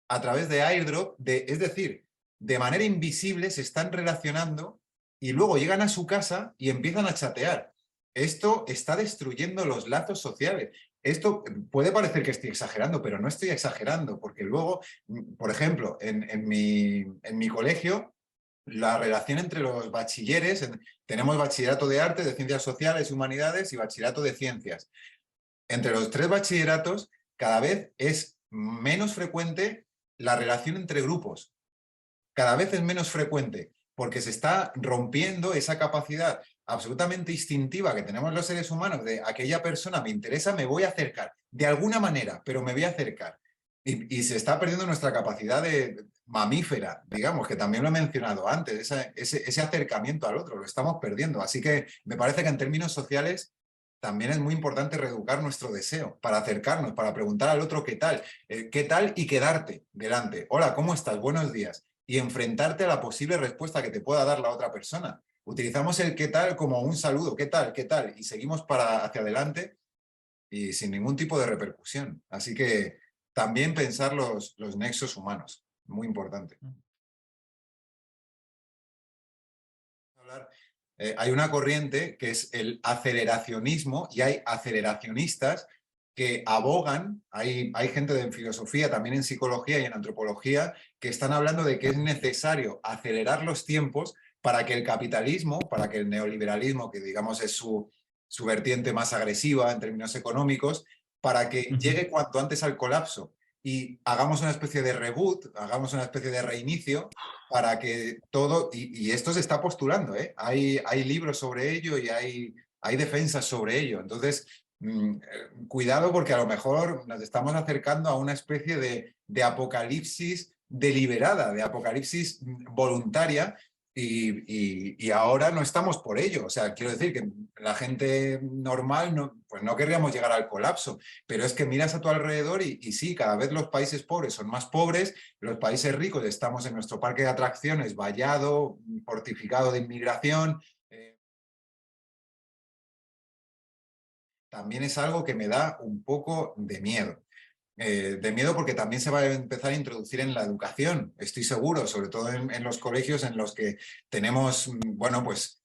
Speaker 1: a través de AirDrop, es decir, de manera invisible se están relacionando y luego llegan a su casa y empiezan a chatear. Esto está destruyendo los lazos sociales. Esto puede parecer que estoy exagerando, pero no estoy exagerando, porque luego, por ejemplo, en mi colegio, la relación entre los bachilleres, tenemos bachillerato de arte, de ciencias sociales y humanidades y bachillerato de ciencias. Entre los 3 bachilleratos, cada vez es menos frecuente la relación entre grupos. Cada vez es menos frecuente, porque se está rompiendo esa capacidad absolutamente instintiva que tenemos los seres humanos de aquella persona me interesa, me voy a acercar, de alguna manera, pero me voy a acercar. Y se está perdiendo nuestra capacidad de mamífera, digamos, que también lo he mencionado antes, ese acercamiento al otro, lo estamos perdiendo. Así que me parece que en términos sociales también es muy importante reeducar nuestro deseo para acercarnos, para preguntar al otro qué tal y quedarte delante. Hola, ¿cómo estás? Buenos días. Y enfrentarte a la posible respuesta que te pueda dar la otra persona. Utilizamos el qué tal como un saludo, qué tal, y seguimos hacia adelante y sin ningún tipo de repercusión. Así que también pensar los nexos humanos, muy importante. Hay una corriente que es el aceleracionismo y hay aceleracionistas que abogan, hay gente en filosofía, también en psicología y en antropología, que están hablando de que es necesario acelerar los tiempos para que el capitalismo, para que el neoliberalismo, que digamos es su vertiente más agresiva en términos económicos, para que llegue cuanto antes al colapso y hagamos una especie de reboot, hagamos una especie de reinicio para que todo, y esto se está postulando, ¿eh? Hay libros sobre ello y hay defensas sobre ello. Entonces, cuidado porque a lo mejor nos estamos acercando a una especie de apocalipsis deliberada, de apocalipsis voluntaria, y ahora no estamos por ello. O sea, quiero decir que la gente normal pues no querríamos llegar al colapso, pero es que miras a tu alrededor y sí, cada vez los países pobres son más pobres, los países ricos estamos en nuestro parque de atracciones vallado, fortificado de inmigración. También es algo que me da un poco de miedo. de miedo porque también se va a empezar a introducir en la educación, estoy seguro, sobre todo en los colegios en los que tenemos, bueno, pues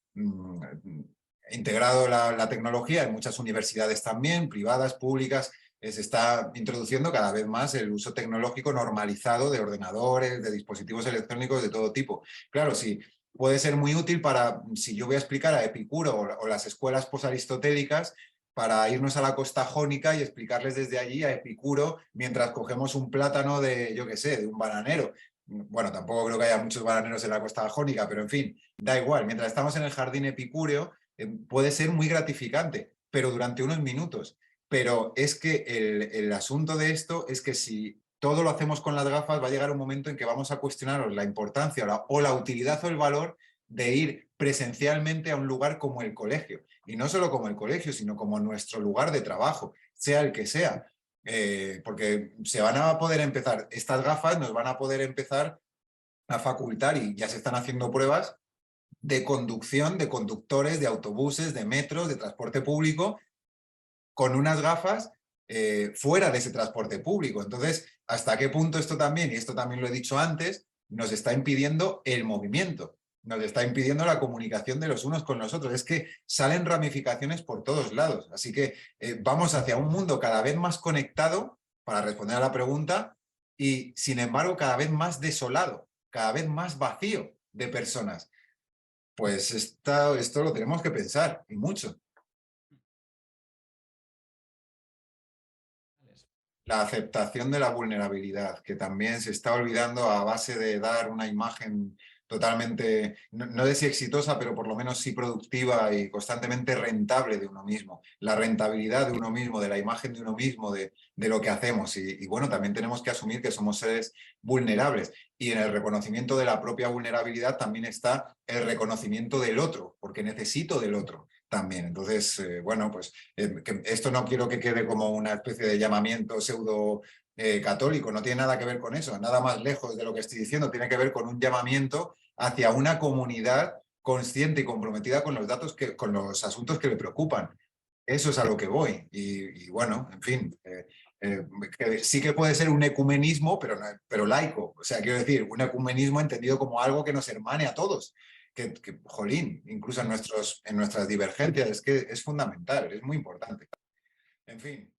Speaker 1: integrado la tecnología, en muchas universidades también, privadas, públicas, se está introduciendo cada vez más el uso tecnológico normalizado de ordenadores, de dispositivos electrónicos de todo tipo. Claro, sí, puede ser muy útil para, si yo voy a explicar a Epicuro o las escuelas posaristotélicas, para irnos a la costa jónica y explicarles desde allí a Epicuro mientras cogemos un plátano de, yo qué sé, de un bananero. Bueno, tampoco creo que haya muchos bananeros en la costa jónica, pero en fin, da igual. Mientras estamos en el jardín epicúreo, puede ser muy gratificante, pero durante unos minutos. Pero es que el asunto de esto es que si todo lo hacemos con las gafas, va a llegar un momento en que vamos a cuestionaros la importancia o la utilidad o el valor de ir presencialmente a un lugar como el colegio. Y no solo como el colegio, sino como nuestro lugar de trabajo, sea el que sea. Porque se van a poder empezar, estas gafas nos van a poder empezar a facultar, y ya se están haciendo pruebas, de conducción de conductores de autobuses, de metros, de transporte público, con unas gafas fuera de ese transporte público. Entonces, ¿hasta qué punto esto también, y esto también lo he dicho antes, nos está impidiendo el movimiento? Nos está impidiendo la comunicación de los unos con los otros. Es que salen ramificaciones por todos lados. Así que vamos hacia un mundo cada vez más conectado, para responder a la pregunta, y sin embargo cada vez más desolado, cada vez más vacío de personas. Pues esto lo tenemos que pensar, y mucho. La aceptación de la vulnerabilidad, que también se está olvidando a base de dar una imagen totalmente, no de si exitosa, pero por lo menos sí productiva y constantemente rentable de uno mismo. La rentabilidad de uno mismo, de la imagen de uno mismo, de lo que hacemos. Y bueno, también tenemos que asumir que somos seres vulnerables. Y en el reconocimiento de la propia vulnerabilidad también está el reconocimiento del otro, porque necesito del otro también. Entonces, bueno, pues que esto no quiero que quede como una especie de llamamiento pseudo católico, no tiene nada que ver con eso, nada más lejos de lo que estoy diciendo, tiene que ver con un llamamiento hacia una comunidad consciente y comprometida con los datos, con los asuntos que le preocupan. Eso es a lo que voy. Y bueno, en fin, que sí que puede ser un ecumenismo, pero laico. O sea, quiero decir, un ecumenismo entendido como algo que nos hermane a todos. Jolín, incluso en nuestras divergencias, es que es fundamental, es muy importante. En fin.